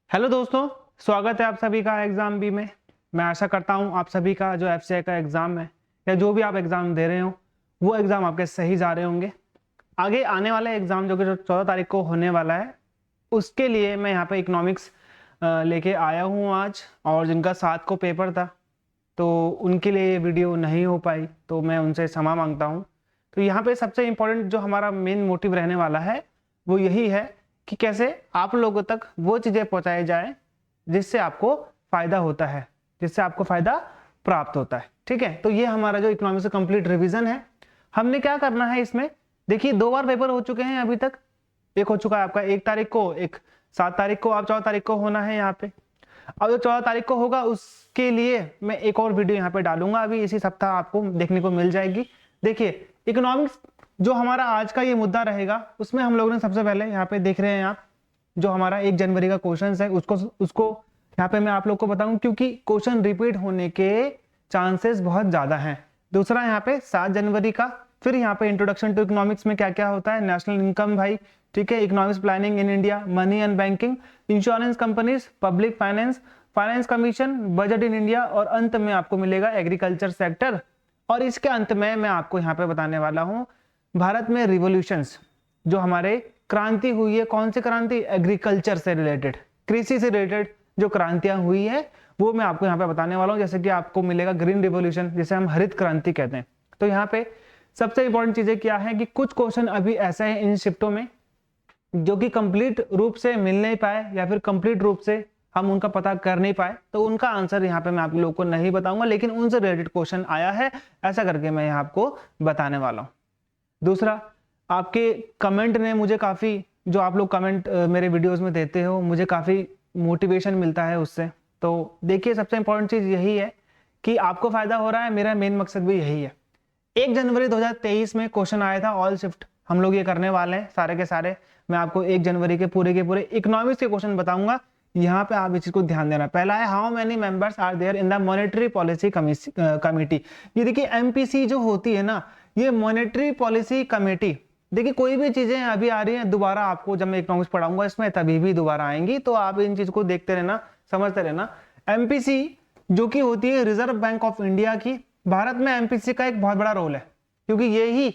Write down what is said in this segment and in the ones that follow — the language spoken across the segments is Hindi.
हेलो दोस्तों, स्वागत है आप सभी का एग्जाम बी में। मैं आशा करता हूं आप सभी का जो एफसीआई का एग्जाम है या जो भी आप एग्जाम दे रहे हो वो एग्जाम आपके सही जा रहे होंगे। आगे आने वाले एग्जाम जो कि 14 तारीख को होने वाला है उसके लिए मैं यहाँ पे इकोनॉमिक्स लेके आया हूँ आज, और जिनका 7 को पेपर था तो उनके लिए ये वीडियो नहीं हो पाई तो मैं उनसे क्षमा मांगता हूँ। तो यहाँ पे सबसे इम्पोर्टेंट जो हमारा मेन मोटिव रहने वाला है वो यही है कि कैसे आप लोगों तक वो चीज़ें पहुँचाई जाए जिससे आपको फ़ायदा होता है, जिससे आपको फ़ायदा प्राप्त होता है। ठीक है, तो ये हमारा जो इकोनॉमिक्स का कंप्लीट रिवीजन है। हमने क्या करना है इसमें, देखिए 2 बार पेपर हो चुके हैं अभी तक। एक हो चुका है आपका 1 तारीख को, एक 7 तारीख को, अब 14 तारीख को होना है यहाँ पे। अब जो 14 तारीख को होगा उसके लिए मैं एक और वीडियो यहाँ पे डालूंगा, अभी इसी सप्ताह आपको देखने को मिल जाएगी। देखिए इकोनॉमिक्स जो हमारा आज का ये मुद्दा रहेगा उसमें हम लोगों ने सबसे पहले यहाँ पे देख रहे हैं आप जो हमारा 1 जनवरी का क्वेश्चन है उसको यहाँ पे मैं आप लोग को बताऊं क्योंकि क्वेश्चन रिपीट होने के चांसेस बहुत ज्यादा हैं। दूसरा यहाँ पे 7 जनवरी का, फिर यहाँ पे इंट्रोडक्शन टू इकोनॉमिक्स में क्या क्या होता है, नेशनल इनकम भाई, ठीक है, economics planning in India, money and banking, insurance companies, public finance, finance commission, budget in India, और अंत में आपको मिलेगा एग्रीकल्चर सेक्टर। और इसके अंत में मैं आपको यहाँ पे बताने वाला हूँ भारत में रिवोल्यूशंस जो हमारे क्रांति हुई है, कौन सी क्रांति, एग्रीकल्चर से रिलेटेड, कृषि से रिलेटेड जो क्रांतियां हुई है वो मैं आपको यहाँ पे बताने वाला हूँ। जैसे कि आपको मिलेगा ग्रीन रिवोल्यूशन जिसे हम हरित क्रांति कहते हैं। तो यहाँ पे सबसे इंपॉर्टेंट चीजें क्या है कि कुछ क्वेश्चन अभी ऐसे हैं इन शिफ्टों में जो कि कंप्लीट रूप से मिल नहीं पाए या फिर कंप्लीट रूप से हम उनका पता कर नहीं पाए, तो उनका आंसर यहाँ पे मैं आप लोगों को नहीं बताऊंगा, लेकिन उनसे रिलेटेड क्वेश्चन आया है ऐसा करके मैं यहाँ आपको बताने वाला हूँ। दूसरा, आपके कमेंट ने मुझे काफ़ी, जो आप लोग कमेंट मेरे वीडियोस में देते हो, मुझे काफ़ी मोटिवेशन मिलता है उससे। तो देखिए सबसे इंपॉर्टेंट चीज़ यही है कि आपको फ़ायदा हो रहा है, मेरा मेन मकसद भी यही है। 1 जनवरी 2023 में क्वेश्चन आया था ऑल शिफ्ट, हम लोग ये करने वाले हैं सारे के सारे। मैं आपको 1 जनवरी के पूरे इकोनॉमिक्स के क्वेश्चन बताऊंगा। यहाँ पे आप इस चीज को ध्यान देना। पहला है how many members are there in the monetary policy committee. ये देखिए एमपीसी जो होती है ना, ये मॉनेटरी पॉलिसी कमेटी, देखिए कोई भी चीजें अभी आ रही हैं दोबारा आपको जब मैं इकोनॉमिक्स पढ़ाऊंगा इसमें तभी भी दोबारा आएंगी, तो आप इन चीज को देखते रहना, समझते रहना। एमपीसी जो कि होती है रिजर्व बैंक ऑफ इंडिया की, भारत में एमपीसी का एक बहुत बड़ा रोल है क्योंकि यही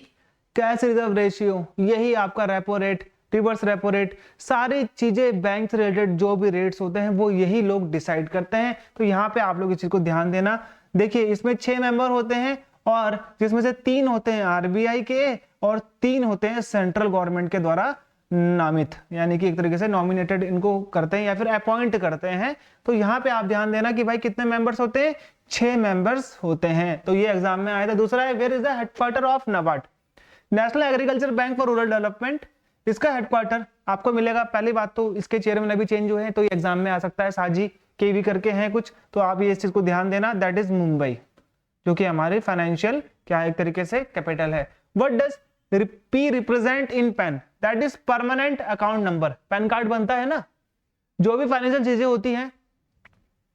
कैश रिजर्व रेशियो, यही आपका repo rate, reverse repo rate, सारी चीजें बैंक से रिलेटेड जो भी रेट्स होते हैं वो यही लोग डिसाइड करते हैं। तो यहाँ पे आप लोग इस चीज को ध्यान देना। देखिए इसमें 6 मेंबर होते हैं और जिसमें से 3 होते हैं आरबीआई के और 3 होते हैं सेंट्रल गवर्नमेंट के द्वारा नामित, यानी कि एक तरीके से नॉमिनेटेड इनको करते हैं या फिर अपॉइंट करते हैं। तो यहाँ पे आप ध्यान देना कि भाई कितने मेंबर्स होते हैं, 6 मेंबर्स होते हैं। तो ये एग्जाम में आया था। दूसरा है where is the headquarter of NABARD, national agriculture bank for rural development. इसका हेडक्वार्टर आपको मिलेगा, पहली बात तो इसके चेयरमैन अभी चेंज हुए हैं तो ये एग्जाम में आ सकता है, साजी के भी करके हैं कुछ, तो आप ये इस चीज को ध्यान देना। दैट इज मुंबई जो कि हमारी फाइनेंशियल क्या है एक तरीके से कैपिटल है। What does P represent in pen, that is permanent account number. Pan card बनता है ना, जो भी फाइनेंशियल चीजें होती हैं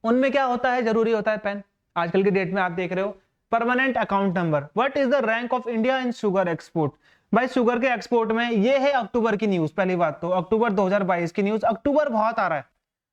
उनमें क्या होता है, जरूरी होता है पेन। आजकल की डेट में आप देख रहे हो permanent account number. What is the rank of India in sugar export, भाई शुगर के एक्सपोर्ट में ये है अक्टूबर की न्यूज। पहली बात तो अक्टूबर 2022 की न्यूज, अक्टूबर बहुत आ रहा है,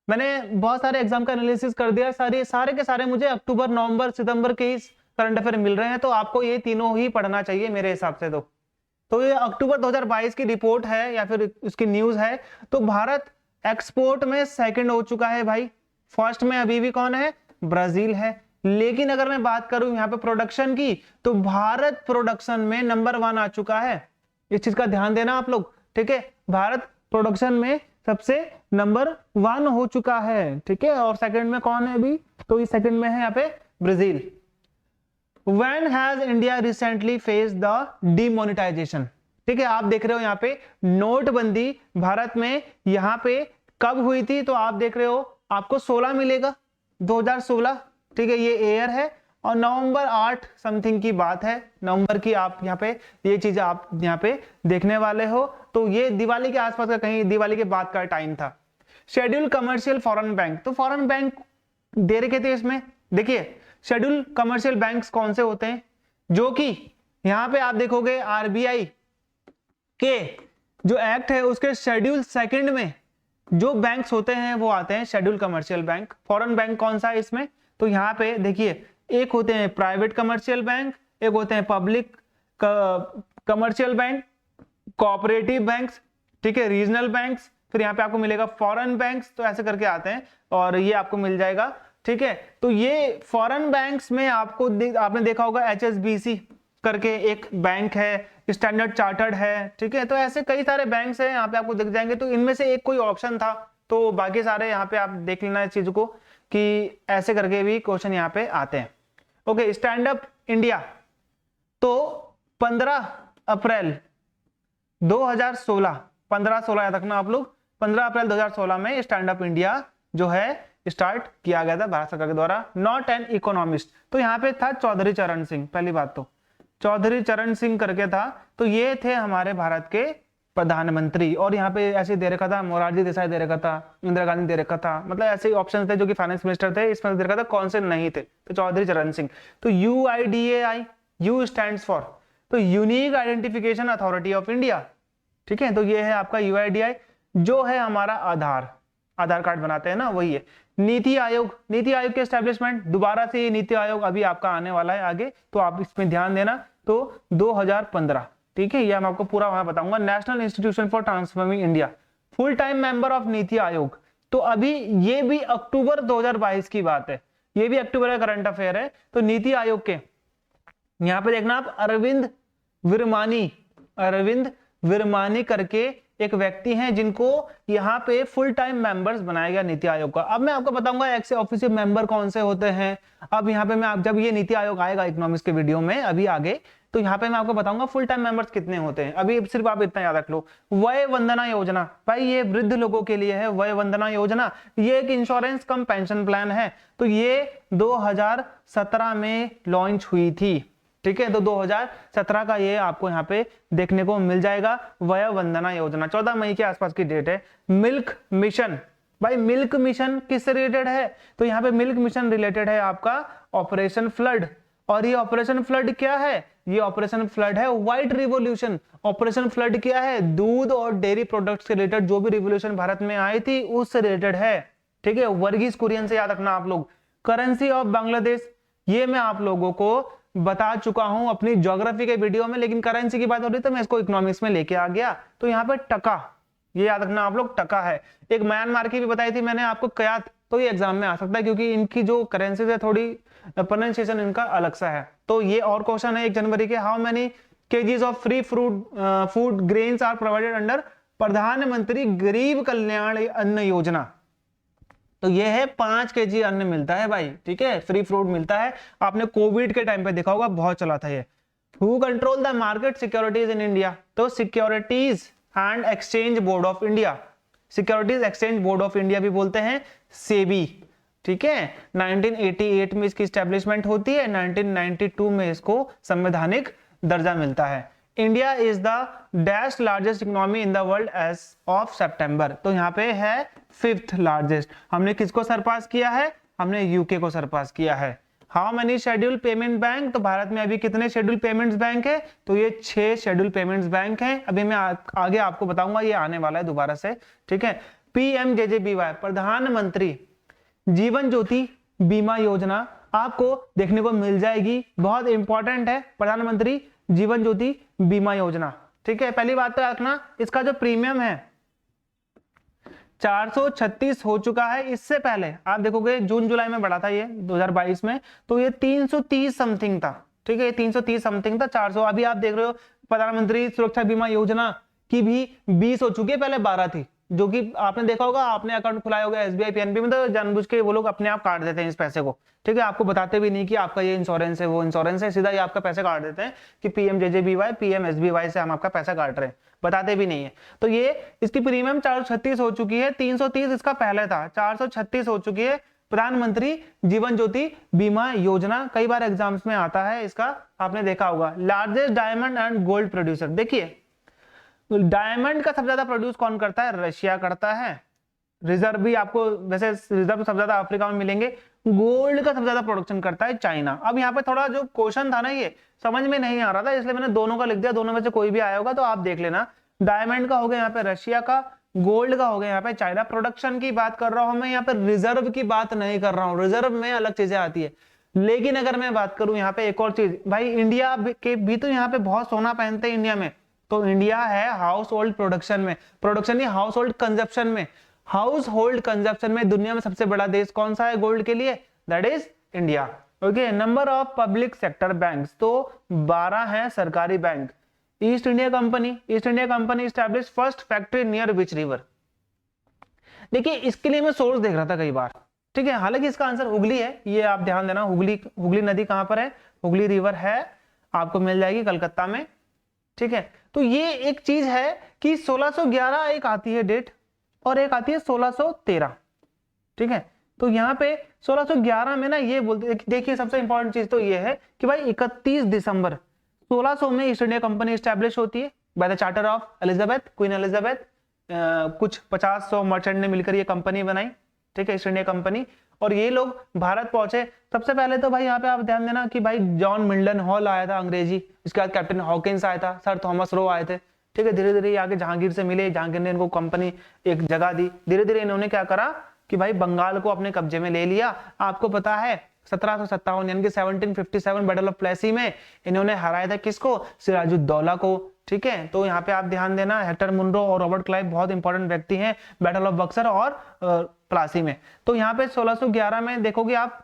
मैंने बहुत सारे एग्जाम का एनालिसिस कर दिया, सारे के सारे मुझे अक्टूबर नवंबर सितंबर के ही करंट अफेयर मिल रहे हैं, तो आपको ये तीनों ही पढ़ना चाहिए मेरे हिसाब से। तो ये अक्टूबर 2022 की रिपोर्ट है या फिर उसकी न्यूज है। तो भारत एक्सपोर्ट में सेकंड हो चुका है भाई, फर्स्ट में अभी भी कौन है, ब्राजील है। लेकिन अगर मैं बात करूं यहाँ पे प्रोडक्शन की, तो भारत प्रोडक्शन में नंबर 1 आ चुका है। इस चीज का ध्यान देना आप लोग, ठीक है, भारत प्रोडक्शन में सबसे नंबर 1 हो चुका है, ठीक है। और सेकंड में कौन है अभी, तो इस सेकंड में है यहाँ पे Brazil. When has India recently faced the demonetization, ठीक है, आप देख रहे हो यहाँ पे नोटबंदी भारत में यहाँ पे कब हुई थी, तो आप देख रहे हो आपको 16 मिलेगा 2016, ठीक है, ये ईयर है। और नवंबर 8 समथिंग की बात है, नवंबर की आप यहाँ पे ये चीज आप यहाँ पे देखने वाले हो। तो ये दिवाली के आसपास का, कहीं दिवाली के बाद का टाइम था। शेड्यूल कमर्शियल फॉरेन बैंक, तो फॉरेन बैंक दे रखे थे इसमें। देखिए शेड्यूल कमर्शियल बैंक्स कौन से होते हैं, जो कि यहां पे आप देखोगे आरबीआई के जो एक्ट है उसके शेड्यूल 2 में जो बैंक्स होते हैं वो आते हैं schedule commercial bank. Foreign bank कौन सा है इसमें, तो यहाँ पे देखिए एक होते हैं प्राइवेट कमर्शियल बैंक, एक होते हैं public commercial bank, cooperative banks, ठीक है, रीजनल बैंक्स, फिर यहाँ पे आपको मिलेगा फॉरेन बैंक्स, तो ऐसे करके आते हैं और ये आपको मिल जाएगा, ठीक है। तो ये फॉरेन बैंक्स में आपको आपने देखा होगा HSBC करके एक बैंक है, स्टैंडर्ड चार्टर्ड है, ठीक है। तो ऐसे कई सारे बैंक्स हैं यहाँ पे आपको दिख जाएंगे, तो इनमें से एक कोई ऑप्शन था, तो बाकी सारे यहाँ पे आप देख लेना इस चीज को कि ऐसे करके भी क्वेश्चन यहाँ पे आते हैं। ओके, स्टैंड अप इंडिया, तो 15 अप्रैल 2016, 15-16 याद रखना आप लोग, 15 अप्रैल 2016 में स्टैंड अप इंडिया जो है स्टार्ट किया गया था भारत सरकार के द्वारा। नॉट एन इकोनॉमिस्ट, तो यहाँ पे था चौधरी चरण सिंह, पहली बात तो चौधरी चरण सिंह करके था, तो ये थे हमारे भारत के प्रधानमंत्री। और यहाँ पे ऐसे दे रखा था मोरारजी देसाई दे रखा था, इंदिरा गांधी दे रखा था, मतलब ऐसे ऑप्शन थे जो कि फाइनेंस मिनिस्टर थे, इसमें दे रखा था कौन से नहीं थे, तो चौधरी चरण सिंह। तो UIDAI, यू स्टैंड्स फॉर तो unique identification authority of India, ठीक है। तो ये है आपका UIDAI, जो है हमारा आधार कार्ड बनाते हैं ना, वही है। नीति आयोग, नीति आयोग के एस्टेब्लिशमेंट, दोबारा से ये नीति आयोग अभी आपका आने वाला है आगे, तो आप इसमें ध्यान देना। तो 2015, ठीक है, ये मैं आपको पूरा वहां बताऊंगा। National institution for transforming India, full time member of NITI Aayog, तो अभी ये भी अक्टूबर 2022 की बात है, ये भी अक्टूबर का करंट अफेयर है। तो नीति आयोग के यहाँ पे देखना आप अरविंद विरमानी करके एक व्यक्ति हैं जिनको यहाँ पे फुल टाइम मेंबर्स बनाया गया नीति आयोग का। अब मैं आपको बताऊंगा एक्स ऑफिशियल मेंबर कौन से होते हैं। अब यहाँ पे मैं जब ये नीति आयोग आएगा इकोनॉमिक्स के वीडियो में अभी आगे, तो यहाँ पे मैं आपको बताऊंगा फुल टाइम मेंबर्स कितने होते हैं। अभी सिर्फ आप इतना याद रख लो, वय वंदना योजना, भाई ये वृद्ध लोगों के लिए है वय वंदना योजना, ये एक इंश्योरेंस कम पेंशन प्लान है। तो ये 2017 में लॉन्च हुई थी, ठीक है। तो 2017 का ये आपको यहाँ पे देखने को मिल जाएगा, वय वंदना योजना, 14 मई के आसपास की डेट है। मिल्क मिशन, भाई मिल्क मिशन किससे रिलेटेड है, तो यहाँ पे मिल्क मिशन रिलेटेड है आपका ऑपरेशन फ्लड। और ये ऑपरेशन फ्लड क्या है, ये ऑपरेशन फ्लड है व्हाइट रिवॉल्यूशन। ऑपरेशन फ्लड क्या है, दूध और डेयरी प्रोडक्ट्स से रिलेटेड जो भी रिवॉल्यूशन भारत में आई थी उससे रिलेटेड है, ठीक है। वर्गीज कुरियन से याद रखना आप लोग। करेंसी ऑफ बांग्लादेश, ये मैं आप लोगों को बता चुका हूं अपनी ज्योग्राफी के वीडियो में, लेकिन करेंसी की बात हो रही तो मैं इसको इकोनॉमिक्स में लेके आ गया। तो यहाँ पे टका, ये याद रखना आप लोग, टका है। एक म्यांमार की भी बताई थी मैंने आपको कयात, तो ये एग्जाम में आ सकता है क्योंकि इनकी जो करेंसी है थोड़ी प्रोनाउंसिएशन इनका अलग सा है। तो ये और क्वेश्चन है 1 जनवरी के, how many KGs of free food grains are provided under Pradhanmantri Garib कल्याण अन्न योजना। तो ये है 5 केजी अन्न मिलता है भाई, ठीक है, फ्री फ्रूट मिलता है। आपने कोविड के टाइम पे देखा होगा, बहुत चला था ये। Who control the market securities in India, तो securities and exchange board of India, securities exchange board of India भी बोलते हैं, सेबी, ठीक है। 1988 में इसकी स्टैब्लिशमेंट होती है, 1992 में इसको संवैधानिक दर्जा मिलता है। India is the dash largest economy in the world as of September, तो यहाँ पे है 5th लार्जेस्ट। हमने किसको सरपास किया है, हमने यूके को सरपास किया है। How many schedule payment bank, तो भारत में अभी कितने शेड्यूल पेमेंट्स बैंक है, तो ये 6 शेड्यूल पेमेंट्स बैंक हैं। अभी मैं आगे आपको बताऊंगा, ये आने वाला है दोबारा से, ठीक है। PMJJBY, प्रधानमंत्री जीवन ज्योति बीमा योजना, आपको देखने को मिल जाएगी, बहुत इंपॉर्टेंट है प्रधानमंत्री जीवन ज्योति बीमा योजना, ठीक है। पहली बात तो रखना, इसका जो प्रीमियम है 436 हो चुका है। इससे पहले आप देखोगे जून जुलाई में बढ़ा था ये 2022 में, तो ये 330 समथिंग था, ठीक है, 330 समथिंग था, 400 अभी आप देख रहे हो। प्रधानमंत्री सुरक्षा बीमा योजना की भी 20 हो चुकी है, पहले 12 थी, जो कि आपने देखा होगा, आपने अकाउंट खुलाया होगा SBI PNB में, तो जानबूझ के वो लोग अपने आप काट देते हैं इस पैसे को, ठीक है। आपको बताते भी नहीं कि आपका ये इंश्योरेंस है वो इंश्योरेंस है, सीधा ही आपका पैसे काट देते हैं कि PMJJBY PMSBY से हम आपका पैसा काट रहे हैं, बताते भी नहीं है। तो ये इसकी प्रीमियम 436 हो चुकी है, 330 इसका पहले था, 436 हो चुकी है। प्रधानमंत्री जीवन ज्योति बीमा योजना कई बार एग्जाम्स में आता है इसका, आपने देखा होगा। Largest diamond and gold producer, देखिए डायमंड का सबसे ज्यादा प्रोड्यूस कौन करता है, रशिया करता है। रिजर्व भी आपको वैसे रिजर्व सबसे ज्यादा अफ्रीका में मिलेंगे। गोल्ड का सबसे ज्यादा प्रोडक्शन करता है चाइना। अब यहाँ पे थोड़ा जो क्वेश्चन था ना ये समझ में नहीं आ रहा था, इसलिए मैंने दोनों का लिख दिया, दोनों में से कोई भी आया होगा तो आप देख लेना। डायमंड का हो गया यहाँ पे रशिया का, गोल्ड का हो गया यहाँ पे। चाइना प्रोडक्शन की बात कर रहा हूं मैं, यहाँ पे रिजर्व की बात नहीं कर रहा हूं, रिजर्व में अलग चीजें आती है। लेकिन अगर मैं बात करूं यहाँ पे एक और चीज, भाई इंडिया के भी तो यहाँ पे बहुत सोना पहनते हैं इंडिया में, तो इंडिया है हाउस होल्ड प्रोडक्शन में, प्रोडक्शन नहीं हाउस होल्ड कंजप्शन में, हाउस होल्ड कंजप्शन में दुनिया में सबसे बड़ा देश कौन सा है गोल्ड के लिए, that is India. Okay, number of public sector banks, तो 12 है सरकारी bank. East India company establish first factory near which river. देखिए इसके लिए मैं सोर्स देख रहा था कई बार, ठीक है, हालांकि इसका आंसर हुगली है, ये आप ध्यान देना। हुगली नदी कहां पर है, हुगली रिवर है, आपको मिल जाएगी कलकत्ता में, ठीक है। तो ये एक चीज है कि 1611 एक आती है डेट और एक आती है 1613, ठीक है। तो यहाँ पे 1611 में ना ये बोलते, देखिए सबसे इंपॉर्टेंट चीज तो ये है कि भाई 31 दिसंबर 1600 में ईस्ट इंडिया कंपनी एस्टैब्लिश होती है by the charter of Elizabeth, queen Elizabeth. कुछ 50-100 मर्चेंट ने मिलकर ये कंपनी बनाई, ठीक है, ईस्ट इंडिया कंपनी। और ये लोग भारत पहुंचे सबसे पहले तो भाई यहाँ पे आप ध्यान देना कि भाई जॉन मिल्टन हॉल आया था अंग्रेजी, इसके बाद कैप्टन हॉकिंस आया था, सर थॉमस रो आए थे, ठीक है। धीरे धीरे आगे जहांगीर से मिले, जहांगीर ने इनको कंपनी एक जगह दी, धीरे धीरे इन्होंने क्या करा कि भाई बंगाल को अपने कब्जे में ले लिया। आपको पता है 1757 यानी कि 1757 बैटल ऑफ प्लेसी में इन्होंने हराया था किसको, सिराजुद्दौला को, ठीक है। तो यहाँ पे आप ध्यान देना, हेक्टर मुनरो और रॉबर्ट क्लाइव बहुत इंपॉर्टेंट व्यक्ति हैं बैटल ऑफ बक्सर और प्लासी में। तो यहाँ पे 1611 में देखोगे आप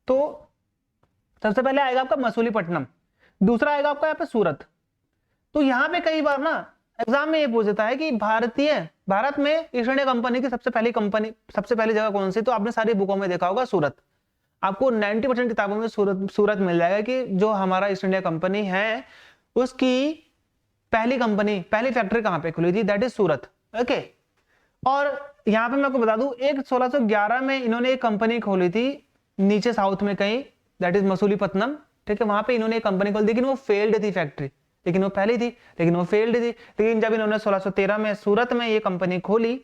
तो सबसे पहले आएगा आपका मसूलीपट्टनम, दूसरा आएगा आपका यहाँ पे सूरत। तो यहाँ पे कई बार ना एग्जाम में ये पूछ देता है कि भारत में ईस्ट इंडिया कंपनी की सबसे पहली जगह कौन सी, तो आपने सारी बुकों में देखा होगा सूरत। आपको 90% किताबों में सूरत मिल जाएगा कि जो हमारा ईस्ट इंडिया कंपनी है उसकी पहली फैक्ट्री कहां पे खुली थी, दैट इज सूरत। ओके, और यहां पे मैं आपको बता दूं एक 1611 में इन्होंने एक कंपनी खोली थी नीचे साउथ में कहीं, दैट इज मसूलीपट्टनम, ठीक है। वहां पे इन्होंने एक कंपनी खोली, लेकिन वो फेल्ड थी फैक्ट्री, लेकिन वो पहली थी लेकिन वो फेल्ड थी। लेकिन जब इन्होंने 1613 में सूरत में ये कंपनी खोली,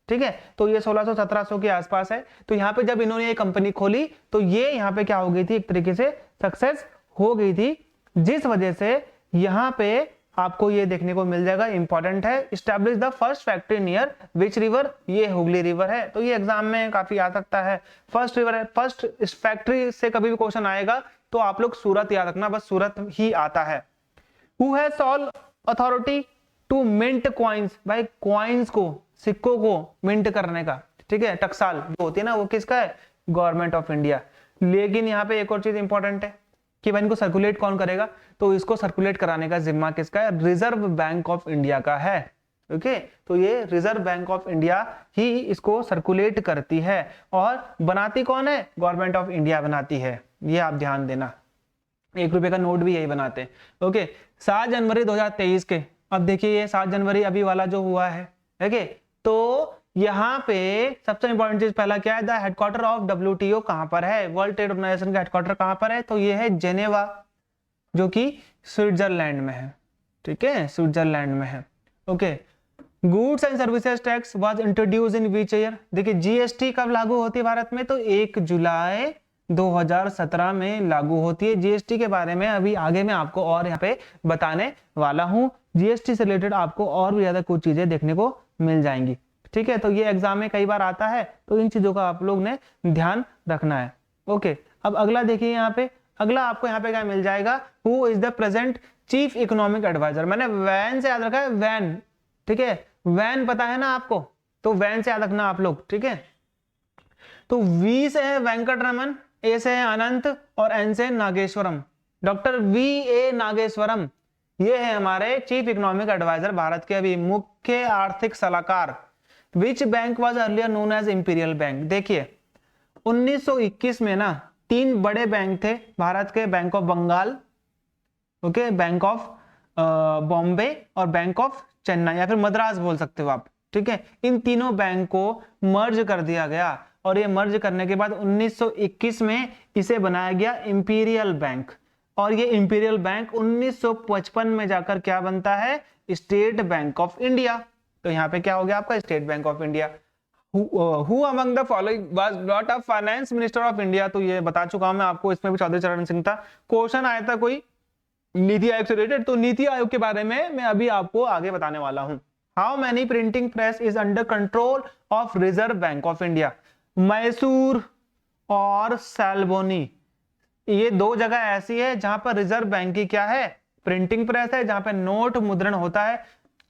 ठीक है, तो ये 1600-1700 के आसपास है। तो यहाँ पे जब इन्होंने ये कंपनी खोली तो ये यहाँ पे क्या हो गई थी, एक तरीके से सक्सेस हो गई थी, जिस वजह से यहाँ पे आपको ये देखने को मिल जाएगा, इंपॉर्टेंट है, establish the first factory near which river, ये हुगली रिवर है। तो ये एग्जाम में काफी आ सकता है, फर्स्ट रिवर है, फर्स्ट इस फैक्ट्री से कभी भी क्वेश्चन आएगा तो आप लोग सूरत याद रखना, बस सूरत ही आता है। Who has sole authority to mint coins, भाई कॉइन्स को, सिक्कों को मिंट करने का, ठीक है, टकसाल जो होती है ना वो किसका है, गवर्नमेंट ऑफ इंडिया। लेकिन यहाँ पे एक और चीज इंपॉर्टेंट है कि भाई इनको सर्कुलेट कौन करेगा, तो इसको सर्कुलेट कराने का जिम्मा किसका है, रिजर्व बैंक ऑफ इंडिया का है। ओके, तो ये रिजर्व बैंक ऑफ इंडिया ही इसको सर्कुलेट करती है, और बनाती कौन है, गवर्नमेंट ऑफ इंडिया बनाती है, ये आप ध्यान देना। 1 रुपए का नोट भी यही बनाते हैं। ओके, 7 जनवरी 2023 के, अब देखिए ये 7 जनवरी अभी वाला जो हुआ है, ओके, तो यहाँ पे सबसे इंपॉर्टेंट चीज पहला क्या है, द हेडक्वार्टर ऑफ WTO कहां पर है, वर्ल्ड ट्रेड ऑर्गेनाइजेशन का हेडक्वार्टर कहां पर है, तो ये है जेनेवा, जो कि स्विट्जरलैंड में है, ठीक है, स्विट्जरलैंड में है। Okay, goods and services tax was introduce in which year, देखिए जीएसटी कब लागू होती है भारत में, तो 1 जुलाई 2017 में लागू होती है। जीएसटी के बारे में अभी आगे मैं आपको और यहाँ पे बताने वाला हूँ, जीएसटी से रिलेटेड आपको और भी ज्यादा कुछ चीजें देखने को मिल जाएंगी, ठीक है। तो ये एग्जाम में कई बार आता है, तो इन चीजों का आप लोग ने ध्यान रखना है। ओके, अब अगला देखिए यहाँ पे, अगला आपको यहाँ पे क्या मिल जाएगा, who is the present chief economic adviser, मैंने वैन से याद रखा है, वैन, ठीक है, वैन पता है ना आपको, तो वैन से याद रखना आप लोग, ठीक है। तो वी से है वेंकट रमन, ए से है अनंत और एन से नागेश्वरम, डॉक्टर VA नागेश्वरम, ये है हमारे चीफ इकोनॉमिक एडवाइजर, भारत के अभी मुख्य आर्थिक सलाहकार। Which bank was earlier known as imperial bank, देखिए 1921 में ना 3 बड़े बैंक थे भारत के, bank of Bengal, okay, bank of Bombay और बैंक ऑफ चेन्नई या फिर मद्रास बोल सकते हो आप, ठीक है। इन तीनों बैंक को मर्ज कर दिया गया, और ये मर्ज करने के बाद 1921 में इसे बनाया गया इंपीरियल बैंक, और ये इंपीरियल बैंक 1955 में जाकर क्या बनता है, स्टेट बैंक ऑफ इंडिया। तो यहाँ पे क्या हो गया आपका, state bank of India. Who among the following was not a finance minister of India, तो ये बता चुका हूं मैं आपको, इसमें भी चौधरी चरण सिंह था। क्वेश्चन आया था कोई नीति आयोग से रिलेटेड, तो नीति आयोग के बारे में मैं अभी आपको आगे बताने वाला हूं। How many printing press is under control of reserve bank of India? Mysore और सैल्बोनी, ये दो जगह ऐसी है जहां पर रिजर्व बैंक की क्या है, प्रिंटिंग प्रेस है, जहां पर नोट मुद्रण होता है।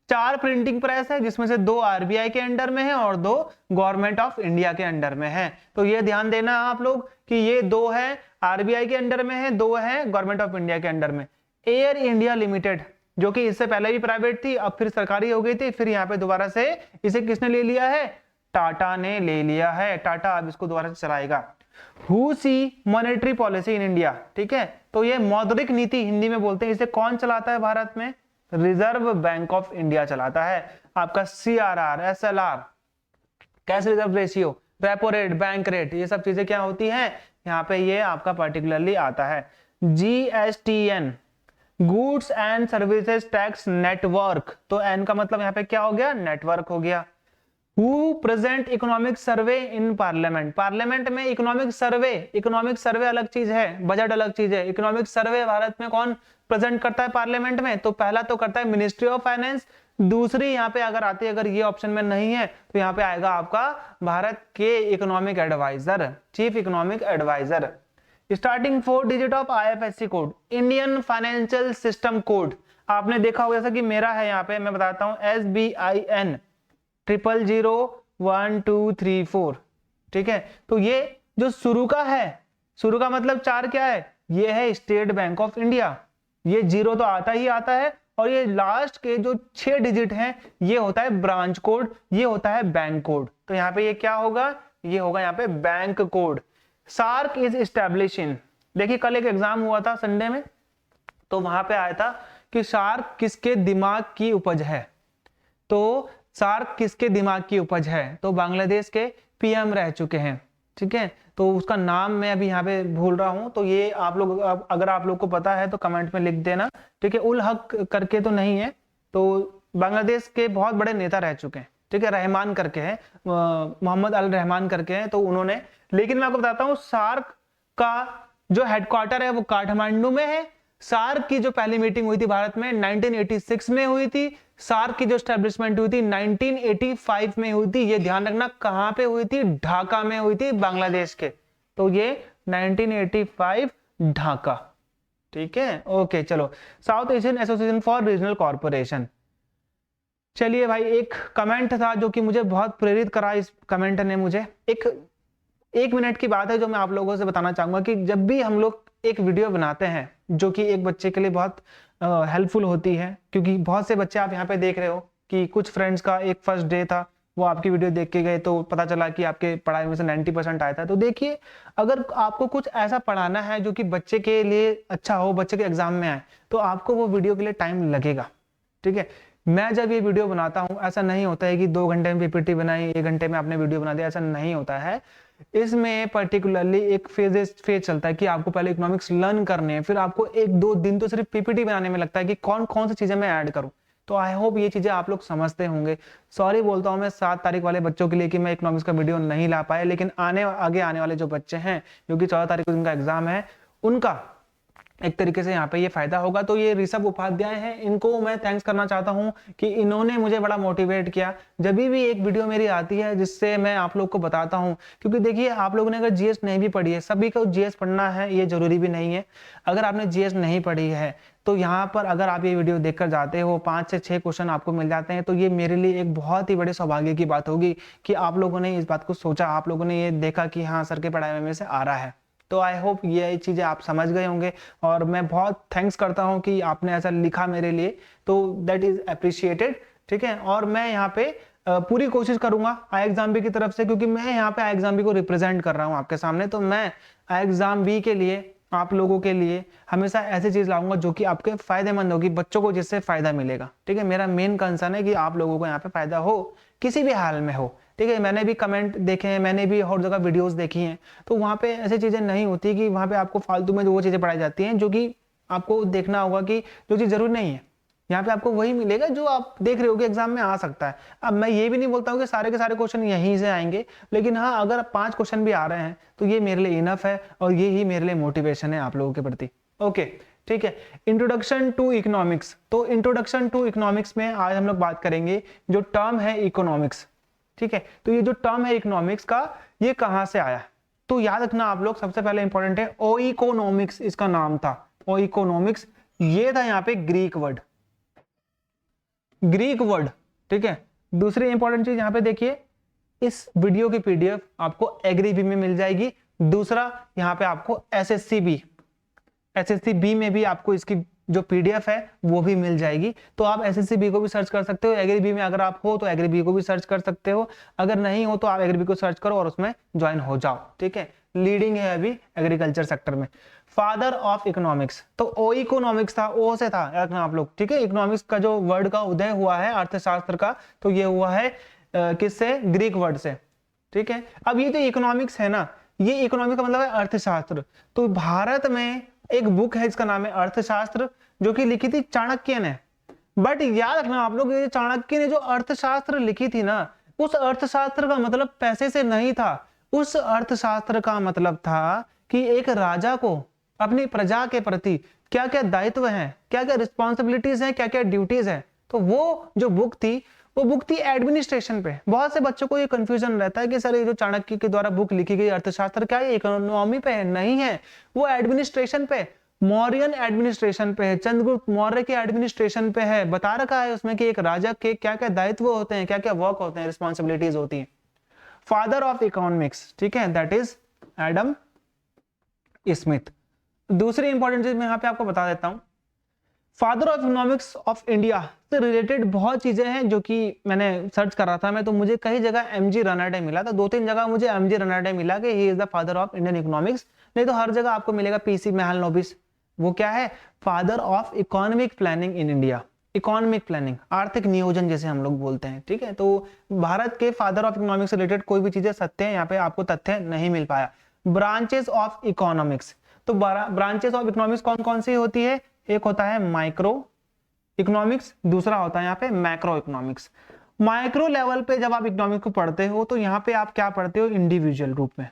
4 प्रिंटिंग प्रेस है जिसमें से 2 आरबीआई के अंडर में है और 2 गवर्नमेंट ऑफ इंडिया के अंडर में है। तो ये ध्यान देना आप लोग कि ये 2 है आरबीआई के अंडर में है, 2 है गवर्नमेंट ऑफ इंडिया के अंडर में। एयर इंडिया लिमिटेड जो कि इससे पहले भी प्राइवेट थी, अब फिर सरकारी हो गई थी, फिर यहाँ पे दोबारा से इसे किसने ले लिया है, टाटा ने ले लिया है। टाटा अब इसको दोबारा से चलाएगा। Who see monetary policy in India, ठीक है, तो ये मौद्रिक नीति हिंदी में बोलते हैं, इसे कौन चलाता है भारत में, रिजर्व बैंक ऑफ इंडिया चलाता है। आपका CRR, SLR, cash reserve ratio, repo rate, bank rate, ये सब चीजें क्या होती हैं यहाँ पे, ये आपका पर्टिकुलरली आता है। GSTN, goods and services tax network, तो एन का मतलब यहाँ पे क्या हो गया, नेटवर्क हो गया। Who present economic survey in parliament, parliament में इकोनॉमिक सर्वे अलग चीज है, बजट अलग चीज है। इकोनॉमिक सर्वे भारत में कौन प्रेजेंट करता है पार्लियामेंट में, तो पहला तो करता है मिनिस्ट्री ऑफ फाइनेंस, दूसरी यहाँ पे अगर आती है, अगर ये ऑप्शन में नहीं है तो यहाँ पे आएगा आपका भारत के economic adviser, chief economic adviser. Starting 4 digit of IFSC code, Indian financial system code, आपने देखा होगा जैसा कि मेरा है यहाँ पे, मैं बताता हूँ SBIN 000123 ठीक है। तो ये जो शुरू का है, शुरू का मतलब 4 क्या है, ये है स्टेट बैंक ऑफ इंडिया, ये 0 तो आता ही आता है, और ये लास्ट के जो 6 डिजिट हैं ये होता है ब्रांच कोड, ये होता है बैंक कोड। तो यहाँ पे ये क्या होगा, ये होगा यहाँ पे bank code. SAARC is establishing, देखिए कल एक एग्जाम हुआ था संडे में, तो वहां पे आया था कि सार्क किसके दिमाग की उपज है, तो सार्क किसके दिमाग की उपज है, तो बांग्लादेश के पीएम रह चुके हैं, ठीक है। तो उसका नाम मैं अभी यहाँ पे भूल रहा हूं, तो ये आप लोग अगर आप लोग को पता है तो कमेंट में लिख देना, ठीक है। उल हक करके तो नहीं है, तो बांग्लादेश के बहुत बड़े नेता रह चुके हैं, ठीक है, रहमान करके हैं, मोहम्मद अल रहमान करके हैं, तो उन्होंने, लेकिन मैं आपको बताता हूँ सार्क का जो हेडक्वार्टर है वो काठमांडू में है। सार्क की जो पहली मीटिंग हुई थी भारत में 1986 में हुई थी, सार्क की जो एस्टेब्लिशमेंट हुई थी 1985 में हुई थी। ये ध्यान रखना कहां पे हुई थी, ढाका में हुई थी, बांग्लादेश के। तो ये 1985 ढाका, ठीक है, ओके। चलो, south Asian association for regional corporation, चलिए भाई, एक कमेंट था जो कि मुझे बहुत प्रेरित करा, इस कमेंट ने मुझे, एक मिनट की बात है जो मैं आप लोगों से बताना चाहूंगा कि जब भी हम लोग एक वीडियो बनाते हैं जो कि एक बच्चे के लिए बहुत हेल्पफुल होती है, क्योंकि बहुत से बच्चे आप यहाँ पे देख रहे हो कि कुछ फ्रेंड्स का एक फर्स्ट डे था, वो आपकी वीडियो देख के गए तो पता चला कि आपके पढ़ाई में से 90% आया था। तो देखिए, अगर आपको कुछ ऐसा पढ़ाना है जो कि बच्चे के लिए अच्छा हो, बच्चे के एग्जाम में आए, तो आपको वो वीडियो के लिए टाइम लगेगा, ठीक है। मैं जब ये वीडियो बनाता हूँ, ऐसा नहीं होता है कि 2 घंटे में पीपीटी बनाई, 1 घंटे में आपने वीडियो बना दिया, ऐसा नहीं होता है। इसमें पर्टिकुलरली एक फेज चलता है कि आपको पहले इकोनॉमिक्स लर्न करने हैं, फिर आपको 1-2 दिन तो सिर्फ पीपीटी बनाने में लगता है कि कौन कौन सी चीजें मैं ऐड करूं। तो आई होप ये चीजें आप लोग समझते होंगे। सॉरी बोलता हूं मैं 7 तारीख वाले बच्चों के लिए कि मैं इकोनॉमिक्स का वीडियो नहीं ला पाया, लेकिन आगे आने वाले जो बच्चे हैं, क्योंकि 14 तारीख को जिनका एग्जाम है, उनका एक तरीके से यहाँ पे ये फायदा होगा। तो ये ऋषभ उपाध्याय हैं, इनको मैं थैंक्स करना चाहता हूँ कि इन्होंने मुझे बड़ा मोटिवेट किया। जब भी एक वीडियो मेरी आती है जिससे मैं आप लोग को बताता हूँ, क्योंकि देखिए आप लोगों ने अगर जीएस नहीं भी पढ़ी है, सभी को जीएस पढ़ना है ये जरूरी भी नहीं है। अगर आपने जीएस नहीं पढ़ी है तो यहाँ पर अगर आप ये वीडियो देखकर जाते हो, 5 से 6 क्वेश्चन आपको मिल जाते हैं, तो ये मेरे लिए एक बहुत ही बड़े सौभाग्य की बात होगी कि आप लोगों ने इस बात को सोचा, आप लोगों ने ये देखा कि हाँ सर के पढ़ाई में से आ रहा है। तो आई होप ये चीजें आप समझ गए होंगे, और मैं बहुत थैंक्स करता हूं कि आपने ऐसा लिखा मेरे लिए, तो दैट इज अप्रिशिएटेड, ठीक है। और मैं यहाँ पे पूरी कोशिश करूंगा IExamB की तरफ से, क्योंकि मैं यहाँ पे IExamB को रिप्रेजेंट कर रहा हूँ आपके सामने, तो मैं IExamB के लिए, आप लोगों के लिए हमेशा ऐसी चीज लाऊंगा जो कि आपके फायदेमंद होगी, बच्चों को जिससे फायदा मिलेगा, ठीक है। मेरा मेन कंसर्न है कि आप लोगों को यहाँ पे फायदा हो, किसी भी हाल में हो, ठीक है। मैंने भी कमेंट देखे हैं, मैंने भी हर जगह वीडियोस देखी हैं, तो वहाँ पे ऐसी चीजें नहीं होती कि वहाँ पे आपको फालतू में वो चीजें पढ़ाई जाती हैं जो कि आपको देखना होगा कि जो चीज जरूरी नहीं है। यहाँ पे आपको वही मिलेगा जो आप देख रहे हो कि एग्जाम में आ सकता है। अब मैं ये भी नहीं बोलता हूँ कि सारे के सारे क्वेश्चन यहीं से आएंगे, लेकिन हाँ, अगर 5 क्वेश्चन भी आ रहे हैं तो ये मेरे लिए इनफ है, और ये ही मेरे लिए मोटिवेशन है आप लोगों के प्रति। ओके, ठीक है। इंट्रोडक्शन टू इकोनॉमिक्स, तो इंट्रोडक्शन टू इकोनॉमिक्स में आज हम लोग बात करेंगे जो टर्म है इकोनॉमिक्स, ठीक है। तो ये जो टर्म है इकोनॉमिक्स का, ये कहां से आया, तो याद रखना आप लोग, सबसे पहले इंपॉर्टेंट है ओइकोनॉमिक्स इसका नाम था, ओइकोनॉमिक्स, ये था यहाँ पे ग्रीक वर्ड, ग्रीक वर्ड, ठीक है। दूसरी इंपॉर्टेंट चीज यहाँ पे देखिए, इस वीडियो की पीडीएफ आपको एग्री में मिल जाएगी। दूसरा यहाँ पे आपको एसएससी बी में भी आपको इसकी जो पीडीएफ है वो भी मिल जाएगी। तो आप एसएससी बी को भी सर्च कर सकते हो, एग्री बी में अगर आप हो तो एग्री बी को भी सर्च कर सकते हो, अगर नहीं हो तो आप एग्री बी को सर्च करो और उसमें ज्वाइन हो जाओ, ठीक है। लीडिंग है अभी एग्रीकल्चर सेक्टर में। फादर ऑफ इकोनॉमिक्स, तो ओ इकोनॉमिक्स था, ओ से था रखना आप लोग, ठीक है। इकोनॉमिक्स का जो वर्ड का उदय हुआ है अर्थशास्त्र का, तो ये हुआ है किससे, ग्रीक वर्ड से, ठीक है। अब ये जो इकोनॉमिक्स है ना, ये इकोनॉमिक्स का मतलब है अर्थशास्त्र। तो भारत में एक बुक है इसका नाम है अर्थशास्त्र, जो कि लिखी थी चाणक्य ने। बट याद रखना आप लोग, ये चाणक्य ने जो अर्थशास्त्र लिखी थी ना, उस अर्थशास्त्र का मतलब पैसे से नहीं था। उस अर्थशास्त्र का मतलब था कि एक राजा को अपनी प्रजा के प्रति क्या क्या दायित्व हैं, क्या क्या रिस्पॉन्सिबिलिटीज हैं, क्या क्या ड्यूटीज हैं। तो वो जो बुक थी, वो बुक थी एडमिनिस्ट्रेशन पे। बहुत से बच्चों को ये कंफ्यूजन रहता है कि सर ये जो चाणक्य के द्वारा बुक लिखी गई अर्थशास्त्र, क्या ये इकोनॉमी पे है? नहीं है, वो एडमिनिस्ट्रेशन पे, मौर्यन एडमिनिस्ट्रेशन पे है, चंद्रगुप्त मौर्य के एडमिनिस्ट्रेशन पे है। बता रखा है उसमें कि एक राजा के क्या क्या दायित्व होते हैं, क्या क्या वर्क होते हैं, रिस्पॉन्सिबिलिटीज होती है। फादर ऑफ इकोनॉमिक्स, ठीक है, दैट इज एडम स्मिथ। दूसरी इंपॉर्टेंट चीज मैं यहाँ पे आपको बता देता हूँ, father of economics of India से रिलेटेड बहुत चीजें हैं जो कि मैंने सर्च कर रहा था मैं, तो मुझे कई जगह एमजी रनाडे मिला था, 2-3 जगह मुझे एमजी रनाडे मिला कि he is the father of Indian economics. नहीं तो हर जगह आपको मिलेगा पीसी महलनोबिस, वो क्या है, father of economic planning in India. Economic planning, आर्थिक नियोजन जैसे हम लोग बोलते हैं, ठीक है। तो भारत के फादर ऑफ इकोनॉमिक्स से रिलेटेड कोई भी चीजें सत्य है, यहाँ पे आपको तथ्य नहीं मिल पाया। ब्रांचेस ऑफ इकोनॉमिक्स, तो ब्रांचेस ऑफ इकोनॉमिक्स कौन कौन सी होती है, एक होता है माइक्रो इकोनॉमिक्स, दूसरा होता है यहाँ पे मैक्रो इकोनॉमिक्स। माइक्रो लेवल पे जब आप इकोनॉमिक्स को पढ़ते हो तो यहाँ पे आप क्या पढ़ते हो, इंडिविजुअल रूप में,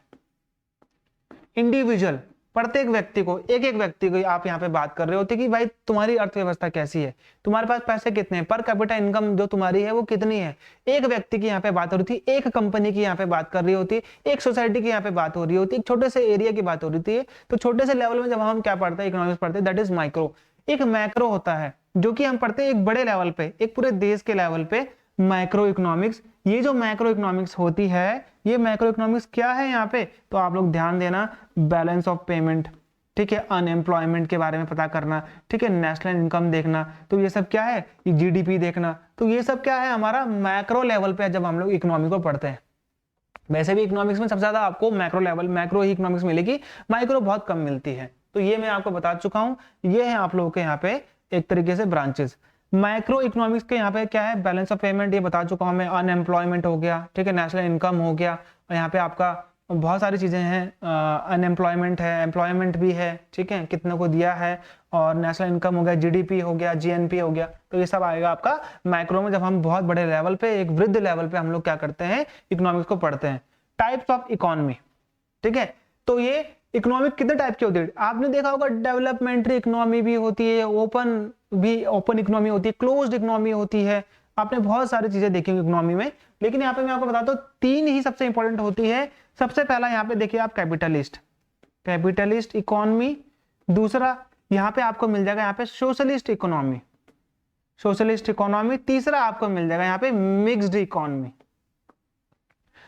इंडिविजुअल, प्रत्येक व्यक्ति को, एक एक व्यक्ति को आप यहाँ पे बात कर रहे होते कि भाई तुम्हारी अर्थव्यवस्था कैसी है, तुम्हारे पास पैसे कितने हैं, पर कैपिटा इनकम जो तुम्हारी है वो कितनी है। एक व्यक्ति की यहाँ पे बात हो रही थी, एक कंपनी की यहाँ पे बात कर रही होती, एक सोसाइटी की यहाँ पे बात हो रही होती, एक छोटे से एरिया की बात हो रही थी। तो छोटे से लेवल में जब हम क्या पढ़ते हैं, इकोनॉमिक्स पढ़ते हैं, दैट इज माइक्रो। एक मैक्रो होता है जो कि हम पढ़ते हैं एक बड़े लेवल पे, एक पूरे देश के लेवल पे, मैक्रो इकोनॉमिक्स। ये जो मैक्रो इकोनॉमिक्स होती है, ये मैक्रो इकोनॉमिक्स क्या है यहाँ पे, तो आप लोग ध्यान देना, बैलेंस ऑफ पेमेंट, ठीक है, अनएम्प्लॉयमेंट के बारे में पता करना, ठीक है, नेशनल इनकम देखना, तो ये सब क्या है, जीडीपी देखना, तो ये सब क्या है हमारा मैक्रो लेवल पे जब हम लोग इकोनॉमी को पढ़ते हैं। वैसे भी इकोनॉमिक्स में सबसे ज्यादा आपको मैक्रो लेवल, मैक्रो ही इकोनॉमिक्स मिलेगी, माइक्रो बहुत कम मिलती है। तो ये मैं आपको बता चुका हूँ, ये है आप लोगों के यहाँ पे एक तरीके से ब्रांचेस। माइक्रो इकोनॉमिक्स के यहाँ पे क्या है, बैलेंस ऑफ पेमेंट, ये बता चुका हूँ मैं, अनएम्प्लॉयमेंट हो गया, ठीक है, नेशनल इनकम हो गया, और यहाँ पे आपका बहुत सारी चीजें हैं, अनएम्प्लॉयमेंट है, एम्प्लॉयमेंट भी है, ठीक है, कितने को दिया है, और नेशनल इनकम हो गया, जीडीपी हो गया, जीएनपी हो गया। तो ये सब आएगा आपका माइक्रो में, जब हम बहुत बड़े लेवल पे, एक वृद्ध लेवल पे हम लोग क्या करते हैं, इकोनॉमिक्स को पढ़ते हैं। टाइप्स ऑफ इकोनॉमी, ठीक है, तो ये इकोनॉमिक कितने टाइप की होती है, आपने देखा होगा, डेवलपमेंटरी इकोनॉमी भी होती है, ओपन इकोनॉमी होती है, क्लोज्ड इकोनॉमी होती है, आपने बहुत सारी चीजें देखी इकोनॉमी में। लेकिन यहाँ पे मैं आपको बताता हूँ 3 ही सबसे इंपॉर्टेंट होती है। सबसे पहला यहाँ पे देखिए आप, कैपिटलिस्ट इकोनॉमी। दूसरा यहाँ पे आपको मिल जाएगा यहाँ पे सोशलिस्ट इकोनॉमी। तीसरा आपको मिल जाएगा यहाँ पे मिक्स्ड इकोनॉमी।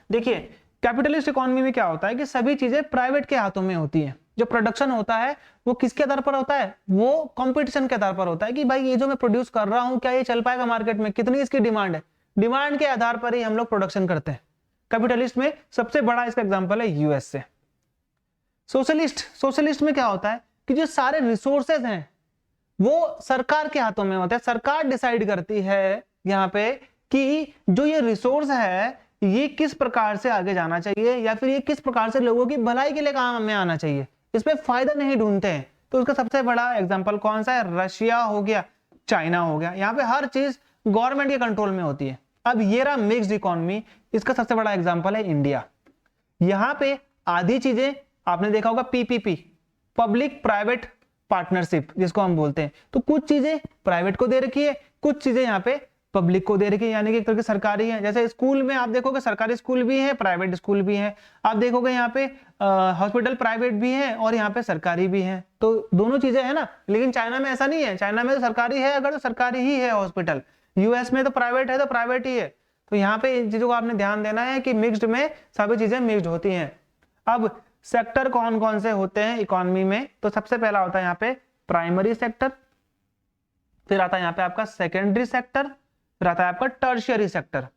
देखिए कैपिटलिस्ट इकोनॉमी में क्या होता है कि सभी चीजें प्राइवेट के हाथों में होती है। जो प्रोडक्शन होता है वो किसके आधार पर होता है, वो कंपटीशन के आधार पर होता है कि भाई ये जो मैं प्रोड्यूस कर रहा हूं क्या ये चल पाएगा मार्केट में, कितनी इसकी डिमांड है, डिमांड के आधार पर ही हम लोग प्रोडक्शन करते हैं। कैपिटलिस्ट में सबसे बड़ा इसका एग्जांपल है यूएसए। सोशलिस्ट में क्या होता है कि जो सारे रिसोर्सेज हैं वो सरकार के हाथों में होते हैं, सरकार डिसाइड करती है यहाँ पे कि जो ये रिसोर्स है ये किस प्रकार से आगे जाना चाहिए, या फिर ये किस प्रकार से लोगों की भलाई के लिए काम में आना चाहिए, इस पे फायदा नहीं ढूंढते हैं। तो उसका सबसे बड़ा एग्जांपल कौन सा है, रशिया हो गया, चाइना हो गया। यहाँ पे हर चीज गवर्नमेंट के कंट्रोल में होती है। अब ये रहा मिक्स्ड इकोनॉमी, इसका सबसे बड़ा एग्जांपल है इंडिया। यहाँ पे आधी चीजें आपने देखा होगा पीपीपी, पब्लिक प्राइवेट पार्टनरशिप जिसको हम बोलते हैं। तो कुछ चीजें प्राइवेट को दे रखी है, कुछ चीजें यहाँ पे पब्लिक को दे रखी है, यानी कि एक तरह की सरकारी है। जैसे स्कूल में आप देखोगे सरकारी स्कूल भी है, प्राइवेट स्कूल भी है। आप देखोगे यहाँ पे हॉस्पिटल प्राइवेट भी है और यहाँ पे सरकारी भी है, तो दोनों चीजें है ना। लेकिन चाइना में ऐसा नहीं है, चाइना में तो सरकारी है, अगर तो सरकारी ही है हॉस्पिटल। यूएस में तो प्राइवेट है तो प्राइवेट ही है। तो यहाँ पे इन चीजों को आपने ध्यान देना है कि मिक्स्ड में सभी चीजें मिक्स्ड होती हैं। अब सेक्टर कौन कौन से होते हैं इकोनॉमी में, तो सबसे पहला होता है यहाँ पे प्राइमरी सेक्टर, फिर आता है यहाँ पे आपका सेकेंडरी सेक्टर, फिर आता है आपका tertiary sector.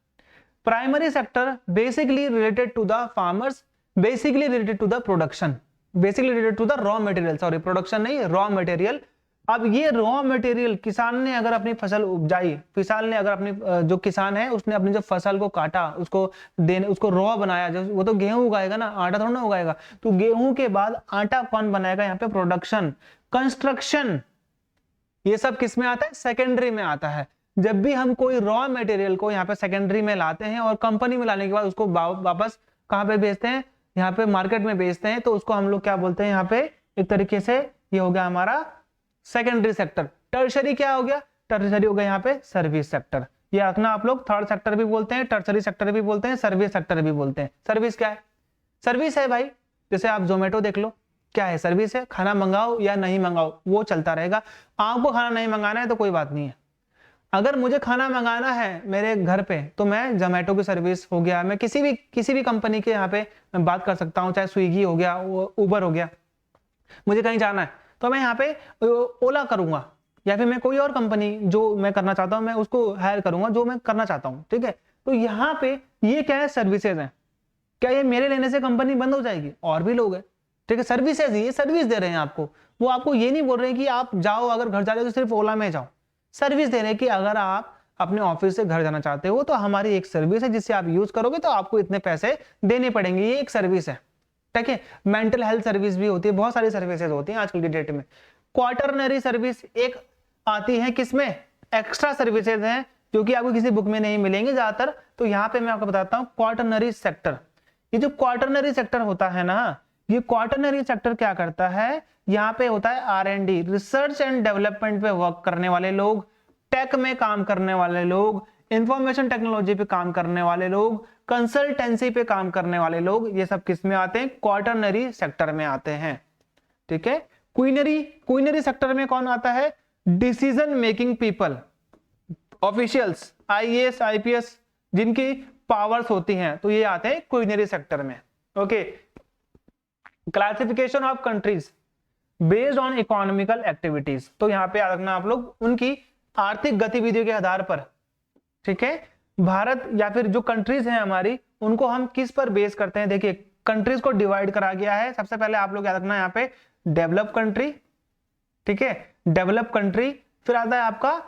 Primary sector basically related to the farmers, basically related to the production, basically related to the raw material, sorry production नहीं, रॉ मटेरियल। अब ये रॉ मटेरियल किसान ने अगर अपनी फसल उपजाई, किसान ने अगर अपनी जो किसान है उसने अपनी जो फसल को काटा, उसको रॉ बनाया, जो वो तो गेहूं उगाएगा ना, आटा थोड़ा ना उगाएगा। तो गेहूं के बाद आटा कौन बनाएगा, यहाँ पे प्रोडक्शन, कंस्ट्रक्शन, ये सब किस में आता है, सेकेंडरी में आता है। जब भी हम कोई रॉ मटेरियल को यहाँ पे सेकेंडरी में लाते हैं और कंपनी में लाने के बाद उसको वापस कहाँ पे बेचते हैं, यहाँ पे मार्केट में बेचते हैं, तो उसको हम लोग क्या बोलते हैं यहाँ पे, एक तरीके से ये हो गया हमारा सेकेंडरी सेक्टर। टर्शरी क्या हो गया, टर्शरी हो गया यहाँ पे सर्विस सेक्टर। ये रखना आप लोग, थर्ड सेक्टर भी बोलते हैं, टर्शरी सेक्टर भी बोलते हैं, सर्विस सेक्टर भी बोलते हैं। सर्विस क्या है, सर्विस है भाई, जैसे आप जोमेटो देख लो, क्या है, सर्विस है, खाना मंगाओ या नहीं मंगाओ वो चलता रहेगा। आपको खाना नहीं मंगाना है तो कोई बात नहीं है, अगर मुझे खाना मंगाना है मेरे घर पे तो मैं जोमेटो की सर्विस हो गया, मैं किसी भी कंपनी के यहाँ पे मैं बात कर सकता हूँ, चाहे स्विगी हो गया, उबर हो गया। मुझे कहीं जाना है तो मैं यहाँ पे ओला करूंगा, या फिर मैं कोई और कंपनी जो मैं करना चाहता हूँ मैं उसको हायर करूंगा जो मैं करना चाहता हूँ, ठीक है। तो यहाँ पे ये क्या है, सर्विसेज है। क्या ये मेरे लेने से कंपनी बंद हो जाएगी, और भी लोग हैं, ठीक है, सर्विसेज, ये सर्विस दे रहे हैं आपको। वो आपको ये नहीं बोल रहे कि आप जाओ, अगर घर जा रहे हो तो सिर्फ ओला में जाओ, सर्विस दे रहे हैं कि अगर आप अपने ऑफिस से घर जाना चाहते हो तो हमारी एक सर्विस है जिससे आप यूज करोगे तो आपको इतने पैसे देने पड़ेंगे, ये एक सर्विस है, ठीक है। मेंटल हेल्थ सर्विस भी होती है, बहुत सारी सर्विसेज होती हैं आजकल की डेट में। क्वार्टरनरी सर्विस एक आती है, किसमें, एक्स्ट्रा सर्विसेज हैं जो कि आपको किसी बुक में नहीं मिलेंगे ज्यादातर। तो यहाँ पे मैं आपको बताता हूँ क्वार्टरनरी सेक्टर। ये जो क्वार्टरनरी सेक्टर होता है ना, ये क्वार्टरनरी सेक्टर क्या करता है, यहाँ पे होता है R&D, रिसर्च एंड डेवलपमेंट पे वर्क करने वाले लोग, टेक में काम करने वाले लोग, इंफॉर्मेशन टेक्नोलॉजी पे काम करने वाले लोग, कंसल्टेंसी पे काम करने वाले लोग, ये सब किस में आते हैं, क्वार्टरनरी सेक्टर में आते हैं, ठीक है। क्वीनरी सेक्टर में कौन आता है, decision making people, officials, IAS IPS जिनकी पावर्स होती हैं, तो ये आते हैं क्वीनरी सेक्टर में, okay. Classification of countries based on economical activities, तो यहाँ पे याद रखना आप लोग, उनकी आर्थिक गतिविधियों के आधार पर, ठीक है। भारत या फिर जो कंट्रीज हैं हमारी, उनको हम किस पर बेस करते हैं, देखिए कंट्रीज को डिवाइड करा गया है। सबसे पहले आप लोग याद रखना यहाँ पे डेवलप कंट्री, ठीक है, डेवलप कंट्री, फिर आता है आपका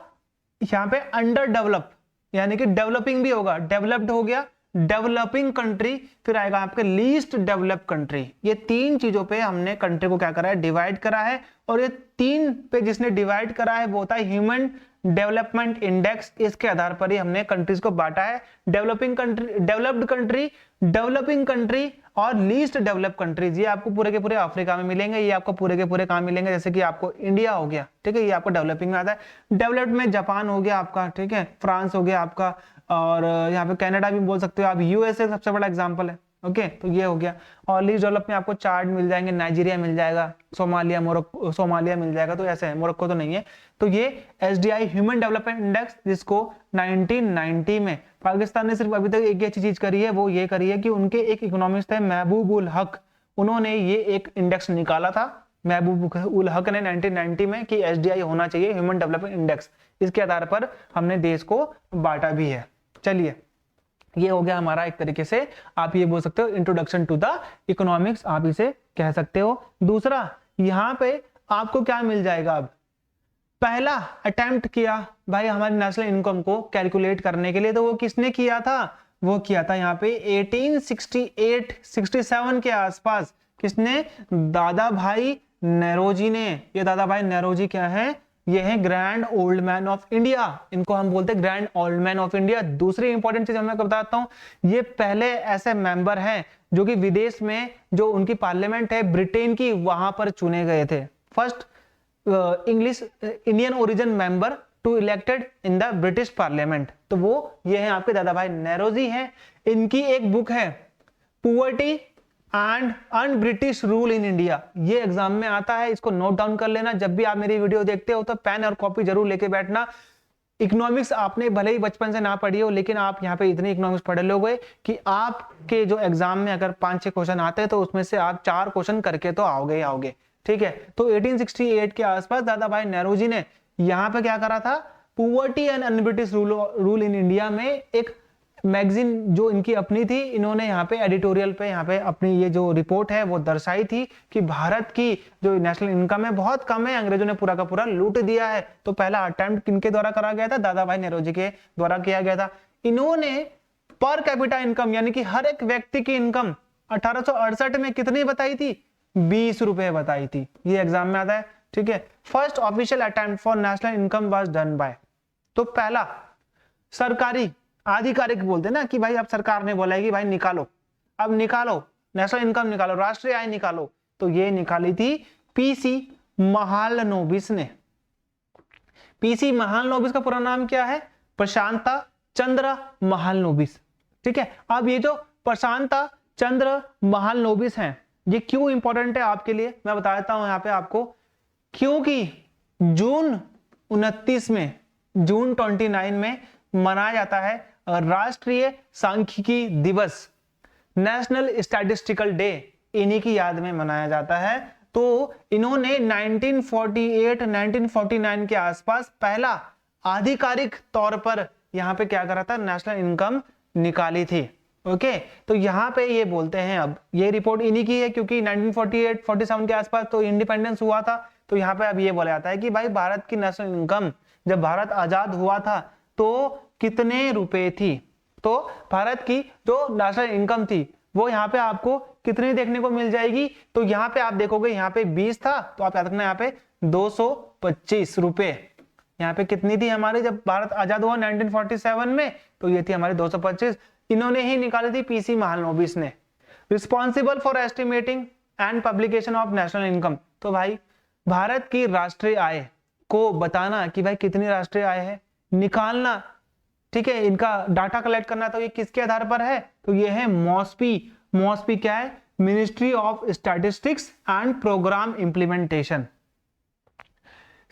यहाँ पे अंडर डेवलप, यानी कि डेवलपिंग भी होगा, डेवलप्ड हो गया, डेवलपिंग कंट्री, फिर आएगा आपके लीस्ट डेवलप कंट्री। ये तीन चीजों पे हमने कंट्री को क्या करा है, डिवाइड करा है। और ये तीन पे जिसने डिवाइड करा है वो होता है ह्यूमन डेवलपमेंट इंडेक्स, इसके आधार पर ही हमने कंट्रीज को बांटा है, developing country, developed country, developing country और लीस्ट डेवलप कंट्रीज। ये आपको पूरे के पूरे अफ्रीका में मिलेंगे, ये आपको पूरे के पूरे कहां मिलेंगे, जैसे कि आपको इंडिया हो गया, ठीक है, ये आपको डेवलपिंग में आता है। डेवलप्ड में जापान हो गया आपका, ठीक है, फ्रांस हो गया आपका, और यहाँ पे कनाडा भी बोल सकते हो आप, यूएसए सबसे बड़ा एग्जांपल है, ओके। तो ये हो गया। और लीस्ट डेवलप में आपको चार्ट मिल जाएंगे, नाइजीरिया मिल जाएगा, सोमालिया, मोरक्को, सोमालिया मिल जाएगा, तो ऐसे है, मोरक्को तो नहीं है। तो ये SDI ह्यूमन डेवलपमेंट इंडेक्स, जिसको 1990 में पाकिस्तान ने सिर्फ अभी तक एक ही अच्छी चीज करी है, वो ये करी है कि उनके एक इकोनॉमिस्ट थे महबूब उल हक, उन्होंने ये एक इंडेक्स निकाला था, महबूब उल हक ने 1990 में, कि SDI होना चाहिए, ह्यूमन डेवलपमेंट इंडेक्स। इसके आधार पर हमने देश को बांटा भी है। चलिए, ये हो गया हमारा एक तरीके से आप ये बोल सकते हो इंट्रोडक्शन टू द इकोनॉमिक्स, आप इसे कह सकते हो। दूसरा, यहाँ पे आपको क्या मिल जाएगा, अब पहला अटेम्प्ट किया भाई हमारी नेशनल इनकम को कैलकुलेट करने के लिए, तो वो किसने किया था, वो किया था यहाँ पे 1868-67 के आसपास, किसने, दादा भाई नेरोजी ने। ये दादा भाई नेरोजी क्या है, ये है grand old man of India, इनको हम बोलते हैं grand old man of India. दूसरी इंपॉर्टेंट चीज मैं बताता हूं, ये पहले ऐसे मेंबर हैं जो कि विदेश में जो उनकी पार्लियामेंट है ब्रिटेन की, वहां पर चुने गए थे। First English Indian origin member to elected in the British parliament. तो वो ये है आपके दादा भाई नेरोजी हैं। इनकी एक बुक है poverty and un British rule in India, ये एग्जाम में आता है, इसको नोट डाउन कर लेना। जब भी आप मेरी वीडियो देखते हो तो पेन और कॉपी जरूर लेके बैठना। इकोनॉमिक्स आपने भले ही बचपन से ना पढ़ी हो, लेकिन आप यहाँ पे इतनी इकोनॉमिक्स पढ़ लोगे कि आपके जो एग्जाम में अगर 5-6 क्वेश्चन आते हैं तो उसमें से आप 4 क्वेश्चन करके तो आओगे ही आओगे। ठीक है, तो 1868 के आसपास दादा भाई नेहरू ने यहाँ पे क्या करा था, poverty and un British rule in India में एक मैगजीन जो इनकी अपनी थी, इन्होंने यहाँ पे एडिटोरियल पे यहाँ पे अपनी ये जो रिपोर्ट है वो दर्शाई थी कि भारत की जो नेशनल इनकम है बहुत कम है, अंग्रेजों ने पूरा का पूरा लूट दिया है। तो पहला अटेम्प्ट किनके द्वारा करा गया था, दादा भाई नेहरू के द्वारा किया गया था। इन्होंने पर कैपिटा इनकम यानी कि हर एक व्यक्ति की इनकम 1868 में कितनी बताई थी, 20 रुपए बताई थी। ये एग्जाम में आता है। ठीक है, first official attempt for national income was done by, तो पहला सरकारी आधिकारिक बोलते ना कि भाई अब सरकार ने बोला है कि भाई निकालो, अब निकालो नेशनल इनकम निकालो, राष्ट्रीय आय निकालो, तो ये निकाली थी पीसी महालनोबिस ने। पीसी महालनोबिस का पूरा नाम क्या है, प्रशांता चंद्र महालनोबिस। ठीक है, अब ये जो प्रशांता चंद्र महालनोबिस हैं ये क्यों इंपॉर्टेंट है आपके लिए, मैं बता देता हूं यहाँ पे आपको। क्योंकि जून 29 में, जून 29 में मनाया जाता है राष्ट्रीय सांख्यिकी दिवस, नेशनल स्टैटिस्टिकल डे, इन्हीं की याद में मनाया जाता है। तो इन्होंने 1948-1949 के आसपास पहला आधिकारिक तौर पर यहाँ पे क्या करा था, नेशनल इनकम निकाली थी। ओके, तो यहाँ पे ये बोलते हैं, अब ये रिपोर्ट इन्हीं की है क्योंकि 1948-47 के आसपास तो इंडिपेंडेंस हुआ था। तो यहाँ पे अब ये बोला जाता है कि भाई भारत की नेशनल इनकम जब भारत आजाद हुआ था तो कितने रुपए थी। तो भारत की जो नेशनल इनकम थी वो यहाँ पे आपको कितनी देखने को मिल जाएगी, तो यहाँ पे आप देखोगे यहाँ पे 20 था, तो आप याद रखना यहाँ पे 225 रुपए। यहाँ पे कितनी थी हमारी जब भारत आजाद हुआ 1947 में, तो ये थी हमारी 225। इन्होंने ही निकाली थी पीसी महालनोबिस ने। Responsible for estimating and publication of national income, तो भाई भारत की राष्ट्रीय आय को बताना कि भाई कितनी राष्ट्रीय आय है, निकालना, ठीक है, इनका डाटा कलेक्ट करना, तो ये किसके आधार पर है, तो ये है मॉस्पी। मॉस्पी क्या है, ministry of statistics and programme implementation.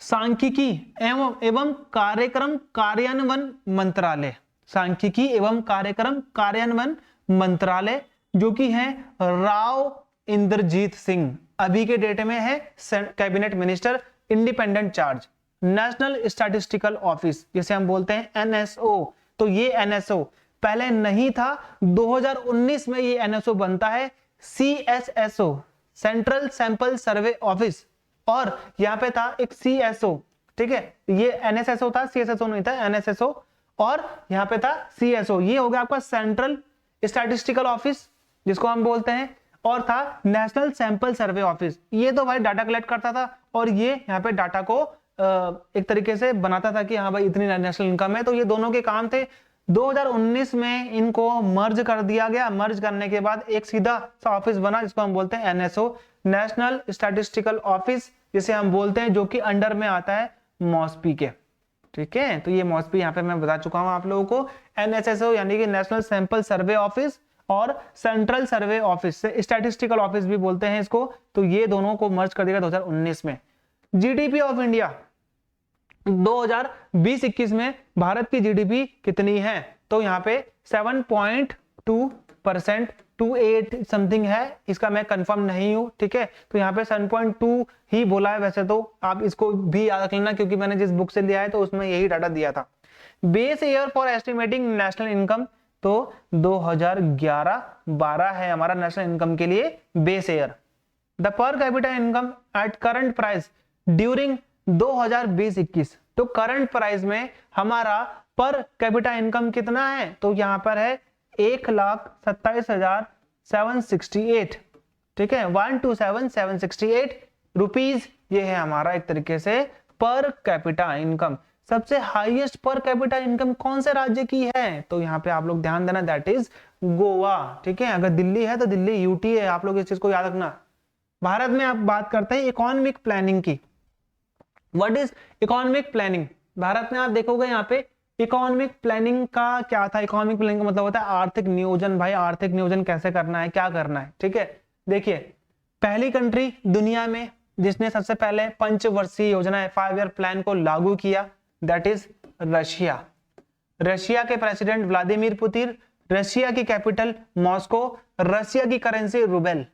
सांख्यिकी एवं कार्यक्रम कार्यान्वयन मंत्रालय, सांख्यिकी एवं कार्यक्रम कार्यान्वयन मंत्रालय जो कि है राव इंद्रजीत सिंह, अभी के डेट में है cabinet minister, independent charge. National statistical office जिसे हम बोलते हैं एनएसओ, तो ये एनएसओ पहले नहीं था, 2019 में ये एनएसओ बनता है। सीएसएसओ सेंट्रल सैंपल सर्वे ऑफिस, और यहाँ पे था एक सीएसओ, ठीक है, ये एनएसएसओ था, सीएसएसओ नहीं था, एनएसएसओ, और यहाँ पे था सीएसओ। ये हो गया आपका सेंट्रल स्टैटिस्टिकल ऑफिस जिसको हम बोलते हैं, और था नेशनल सैंपल सर्वे ऑफिस, ये तो भाई डाटा कलेक्ट करता था और ये यहाँ पे डाटा को एक तरीके से बनाता था कि हाँ भाई इतनी नेशनल इनकम है। तो ये दोनों के काम थे। 2019 में इनको मर्ज कर दिया गया। मर्ज करने के बाद एक सीधा सा ऑफिस बना जिसको हम बोलते हैं एनएसओ, नेशनल स्टैटिस्टिकल ऑफिस, जिसे हम बोलते हैं, जो कि अंडर में आता है मॉस्पी के। ठीक है, तो ये मॉस्पी यहाँ पे मैं बता चुका हूं आप लोगों को। एनएसएसओ यानी कि नेशनल सैंपल सर्वे ऑफिस और सेंट्रल सर्वे ऑफिस से स्टैटिस्टिकल ऑफिस भी बोलते हैं इसको। तो ये दोनों को मर्ज कर दिया 2019 में। जीडीपी ऑफ इंडिया 2020-21 में भारत की जीडीपी कितनी है, तो यहाँ पे 7.2%, 28 समथिंग है, इसका मैं कंफर्म नहीं हूं। ठीक है, तो यहाँ पे 7.2 ही बोला है, वैसे तो आप इसको भी याद रख लेना क्योंकि मैंने जिस बुक से लिया है तो उसमें यही डाटा दिया था। Base year for estimating national income, तो 2011-12 है हमारा नेशनल इनकम के लिए base year. The per capita income at current price during 2020-21, तो करंट प्राइस में हमारा पर कैपिटा इनकम कितना है, तो यहां पर है 1,27,768। ठीक है, 127,768 रुपीज, ये है हमारा एक तरीके से पर कैपिटा इनकम। सबसे हाईएस्ट पर कैपिटा इनकम कौन से राज्य की है, तो यहाँ पे आप लोग ध्यान देना, दैट इज गोवा। ठीक है, अगर दिल्ली है तो दिल्ली यूटी है, आप लोग इस चीज को याद रखना। भारत में आप बात करते हैं इकोनॉमिक प्लानिंग की, what is economic planning? Bharat में आप देखोगे यहाँ पे इकोनॉमिक प्लानिंग का क्या था। इकोनॉमिक प्लानिंग का मतलब होता है आर्थिक नियोजन। भाई आर्थिक नियोजन कैसे करना है, क्या करना है, ठीक है। देखिए पहली कंट्री दुनिया में जिसने सबसे पहले पंचवर्षीय योजना है 5 ईयर प्लान को लागू किया, दैट इज रशिया। रशिया के प्रेसिडेंट व्लादिमीर पुतिन, रशिया की कैपिटल मॉस्को, रशिया की करेंसी रूबेल।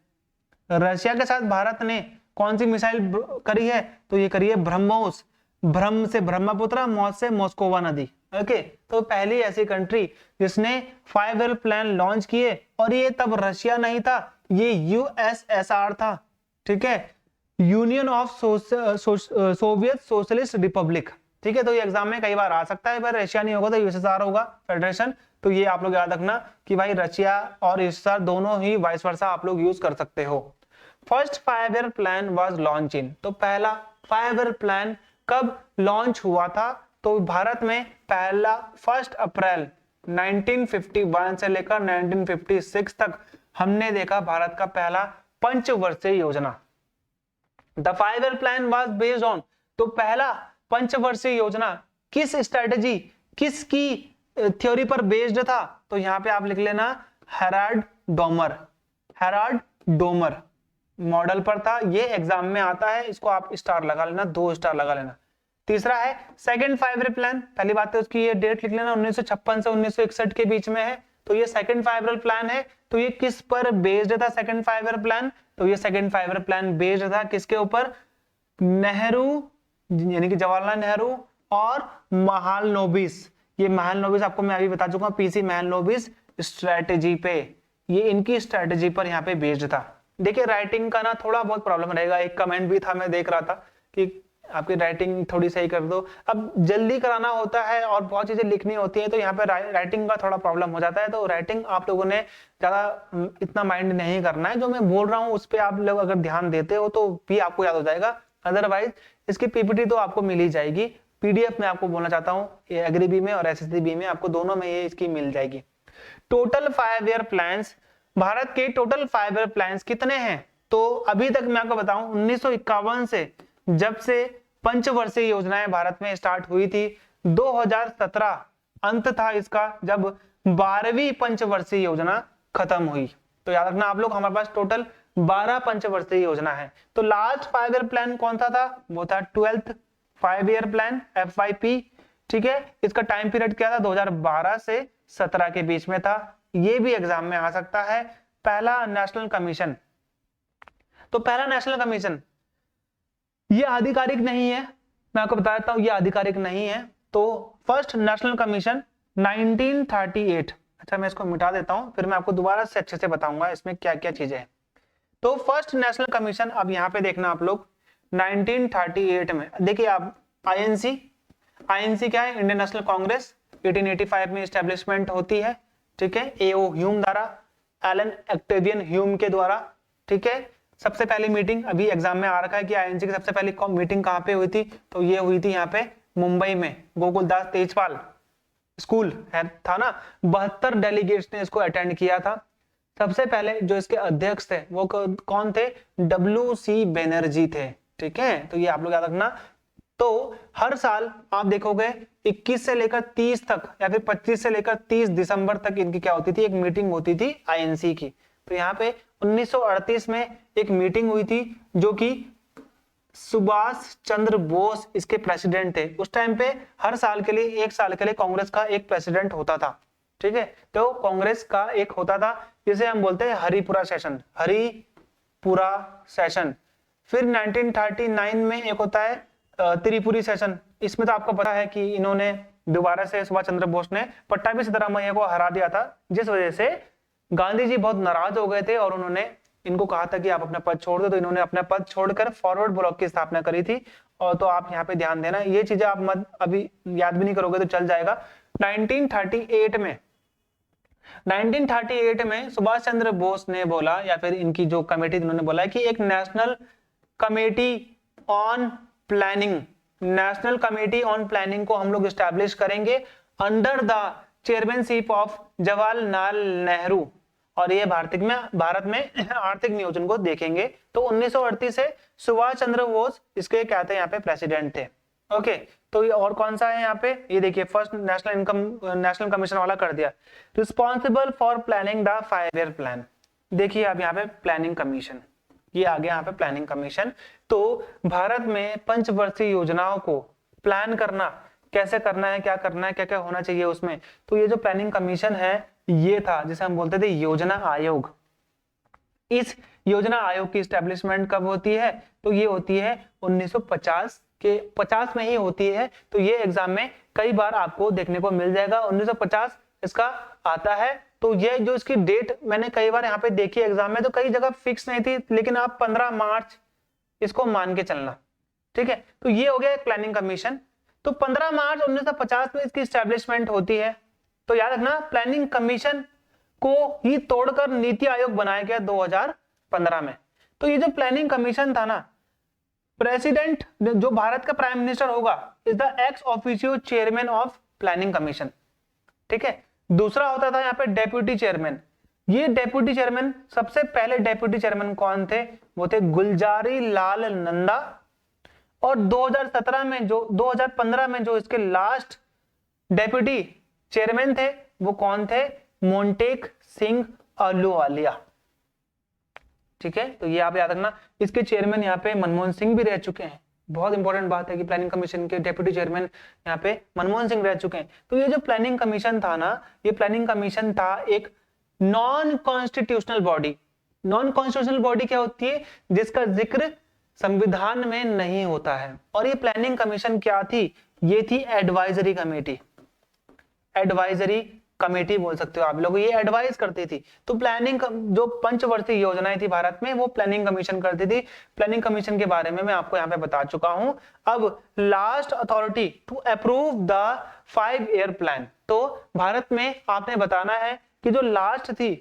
रशिया के साथ भारत ने कौन सी मिसाइल करी है? तो ये करी है ब्रह्मोस। ब्रह्म से ब्रह्मपुत्र, मौस से मॉस्कोवा नदी। ओके, तो पहली ऐसी कंट्री जिसने 5 ईयर प्लान लॉन्च किए, और ये तब रशिया नहीं था, ये यूएसएसआर था, ठीक है, union of Soviet socialist Republic, ठीक है। तो ये एग्जाम में कई बार आ सकता है, पर रशिया नहीं होगा तो यूएसएसआर होगा, फेडरेशन। तो ये आप लोग याद रखना कि भाई रशिया और यूएसएसआर दोनों ही वाइस वर्सा आप लोग यूज कर सकते हो। First 5 year plan was launch in, तो पहला 5 ईयर प्लान कब लॉन्च हुआ था? तो भारत में पहला 1 अप्रैल 1951 से लेकर 1956 तक हमने देखा भारत का पहला पंचवर्षीय योजना। The 5 year plan was based on, तो पहला पंचवर्षीय योजना किस स्ट्रेटेजी, किसकी थ्योरी पर बेस्ड था? तो यहां पे आप लिख लेना Herald Domar. Herald Domar model पर था। ये एग्जाम में आता है, इसको आप स्टार लगा लेना, 2 स्टार लगा लेना। तीसरा है सेकंड 5 ईयर प्लान, पहली बात है उसकी ये डेट लिख लेना 1956 से 1961 के बीच में है। तो ये सेकंड 5 ईयर प्लान है। तो ये किस पर बेस्ड था सेकंड 5 ईयर प्लान? तो ये सेकंड 5 ईयर प्लान बेस्ड था किसके ऊपर? नेहरू यानी कि जवाहरलाल नेहरू और महालनोबिस। ये महालनोबिस आपको मैं अभी बता चुका हूं, पीसी महालनोबिस स्ट्रेटेजी पे, ये इनकी स्ट्रेटेजी पर यहाँ पे बेस्ड था। देखिए राइटिंग का ना थोड़ा बहुत प्रॉब्लम रहेगा, एक कमेंट भी था, मैं देख रहा था कि आपकी राइटिंग थोड़ी सही कर दो। अब जल्दी कराना होता है और बहुत चीजें लिखनी होती है, तो यहाँ पे राइटिंग का थोड़ा प्रॉब्लम हो जाता है। तो राइटिंग आप लोगों ने ज्यादा इतना माइंड नहीं करना है, जो मैं बोल रहा हूँ उस पर आप लोग अगर ध्यान देते हो तो भी आपको याद हो जाएगा। अदरवाइज इसकी पीपीटी तो आपको मिल ही जाएगी, पीडीएफ में आपको बोलना चाहता हूँ, ये एग्री बी में और एसएससी बी में आपको दोनों में ये इसकी मिल जाएगी। टोटल 5 ईयर प्लान्स, भारत के टोटल 5 ईयर प्लान्स कितने हैं? तो अभी तक मैं आपको बताऊं 1951 से जब से पंचवर्षीय योजनाएं भारत में स्टार्ट हुई थी, 2017 अंत था इसका जब 12वीं पंचवर्षीय योजना खत्म हुई। तो याद रखना आप लोग, हमारे पास टोटल 12 पंचवर्षीय योजना है। तो लास्ट 5 ईयर प्लान कौन सा था? वो था 12th 5 ईयर प्लान FYP, ठीक है। इसका टाइम पीरियड क्या था? 2012 से 17 के बीच में था। ये भी एग्जाम में आ सकता है। पहला नेशनल कमीशन, तो पहला नेशनल कमीशन ये आधिकारिक नहीं है, मैं आपको बता देता हूं ये आधिकारिक नहीं है। तो फर्स्ट नेशनल कमीशन 1938, अच्छा मैं इसको मिटा देता हूं, फिर मैं आपको दोबारा से अच्छे से बताऊंगा इसमें क्या क्या चीजें हैं। तो फर्स्ट नेशनल कमीशन, अब यहां पे देखना आप लोग 1938 में, देखिए आप आईएनसी क्या है? इंडियन नेशनल कांग्रेस, 1885 में एस्टेब्लिशमेंट होती है, ठीक है, एओ ह्यूम द्वारा, एलन ऑक्टेवियन ह्यूम के द्वारा, ठीक है। सबसे पहली मीटिंग अभी एग्जाम में आ रखा है कि आईएनसी की सबसे पहली मीटिंग कहां पे हुई थी? तो ये हुई थी यहाँ पे मुंबई में, गोकुलदास तेजपाल स्कूल है था ना, 72 डेलीगेट्स ने इसको अटेंड किया था। सबसे पहले जो इसके अध्यक्ष थे वो कौन थे? WC बैनर्जी थे, ठीक है। तो ये आप लोग याद रखना। तो हर साल आप देखोगे 21 से लेकर 30 तक या फिर 25 से लेकर 30 दिसंबर तक इनकी क्या होती थी? एक मीटिंग होती थी आईएनसी की। तो यहाँ पे 1938 में एक मीटिंग हुई थी जो कि सुभाष चंद्र बोस इसके प्रेसिडेंट थे। उस टाइम पे हर साल के लिए, एक साल के लिए कांग्रेस का एक प्रेसिडेंट होता था, ठीक है। तो कांग्रेस का एक होता था जिसे हम बोलते हैं हरिपुरा सेशन, हरिपुरा सेशन। फिर 1939 में एक होता है त्रिपुरी सेशन। इसमें तो आपको पता है कि इन्होंने दोबारा से सुभाष चंद्र बोस ने पट्टाभी सिद्धरामैया को हरा दिया था, जिस वजह से गांधी जी बहुत नाराज हो गए थे और उन्होंने इनको कहा था कि आप अपना पद छोड़ दो। तो इन्होंने अपना पद छोड़कर फॉरवर्ड ब्लॉक की स्थापना करी थी। और तो आप यहाँ पे ध्यान देना, ये चीजें आप मत अभी याद भी नहीं करोगे तो चल जाएगा। 1938 में सुभाष चंद्र बोस ने बोला, या फिर इनकी जो कमेटी उन्होंने बोला कि एक national committee on planning, national committee on planning को हम लोग एस्टैब्लिश करेंगे under the chairmanship of Jawaharlal Nehru. और ये भारत में आर्थिक नियोजन को देखेंगे तो 1938 से सुभाष चंद्र बोस इसके क्या थे यहाँ पे प्रेसिडेंट थे। ओके, तो ये और कौन सा है यहाँ पे, ये देखिए फर्स्ट नेशनल कमीशन वाला कर दिया, responsible for planning the 5 year plan. देखिए अब यहाँ पे प्लानिंग कमीशन, ये आ गया यहाँ पे प्लानिंग कमीशन। तो भारत में पंचवर्षीय योजनाओं को प्लान करना, कैसे करना है, क्या करना है, क्या क्या होना चाहिए उसमें, तो ये जो प्लानिंग कमीशन है ये था जिसे हम बोलते थे योजना आयोग। इस योजना आयोग की स्टैब्लिशमेंट कब होती है, तो ये होती है 1950 के 50 में ही होती है। तो ये एग्जाम में कई बार आपको देखने को मिल जाएगा, 1950 इसका आता है। तो ये जो इसकी डेट मैंने कई बार यहाँ पे देखी एग्जाम में, तो कई जगह फिक्स नहीं थी, लेकिन आप 15 मार्च इसको मान के चलना, ठीक है। तो ये हो गया प्लानिंग कमीशन। तो 15 मार्च 1950 में इसकी स्टैब्लिशमेंट होती है। तो याद रखना प्लानिंग कमीशन को ही तोड़कर नीति आयोग बनाया गया 2015 में। तो ये जो प्लानिंग कमीशन था ना, प्रेसिडेंट जो भारत का प्राइम मिनिस्टर होगा is the ex officio chairman of planning commission, ठीक है। दूसरा होता था यहाँ पे डेप्यूटी चेयरमैन। ये डेप्यूटी चेयरमैन, सबसे पहले डेप्यूटी चेयरमैन कौन थे, वो थे गुलजारी लाल नंदा। और 2017 में जो 2015 में जो इसके लास्ट डेप्यूटी चेयरमैन थे वो कौन थे, मोंटेक सिंह अहलूवालिया, ठीक है। तो ये आप याद रखना, इसके चेयरमैन यहाँ पे मनमोहन सिंह भी रह चुके हैं। बहुत इंपॉर्टेंट बात है कि प्लानिंग कमीशन के डेप्यूटी चेयरमैन यहाँ पे मनमोहन सिंह रह चुके हैं। तो ये जो प्लानिंग कमीशन था ना, ये प्लानिंग कमीशन था एक non constitutional body. Non constitutional body क्या होती है, जिसका जिक्र संविधान में नहीं होता है। और ये प्लानिंग कमीशन क्या थी, ये थी एडवाइजरी कमेटी। एडवाइजरी कमेटी बोल सकते हो आप लोग, ये एडवाइज करती थी। तो प्लानिंग जो पंचवर्षीय योजनाएं थी भारत में वो प्लानिंग कमीशन करती थी। प्लानिंग कमीशन के बारे में मैं आपको यहाँ पे बता चुका हूं। अब last authority to approve the 5 year plan. तो भारत में आपने बताना है कि जो लास्ट थी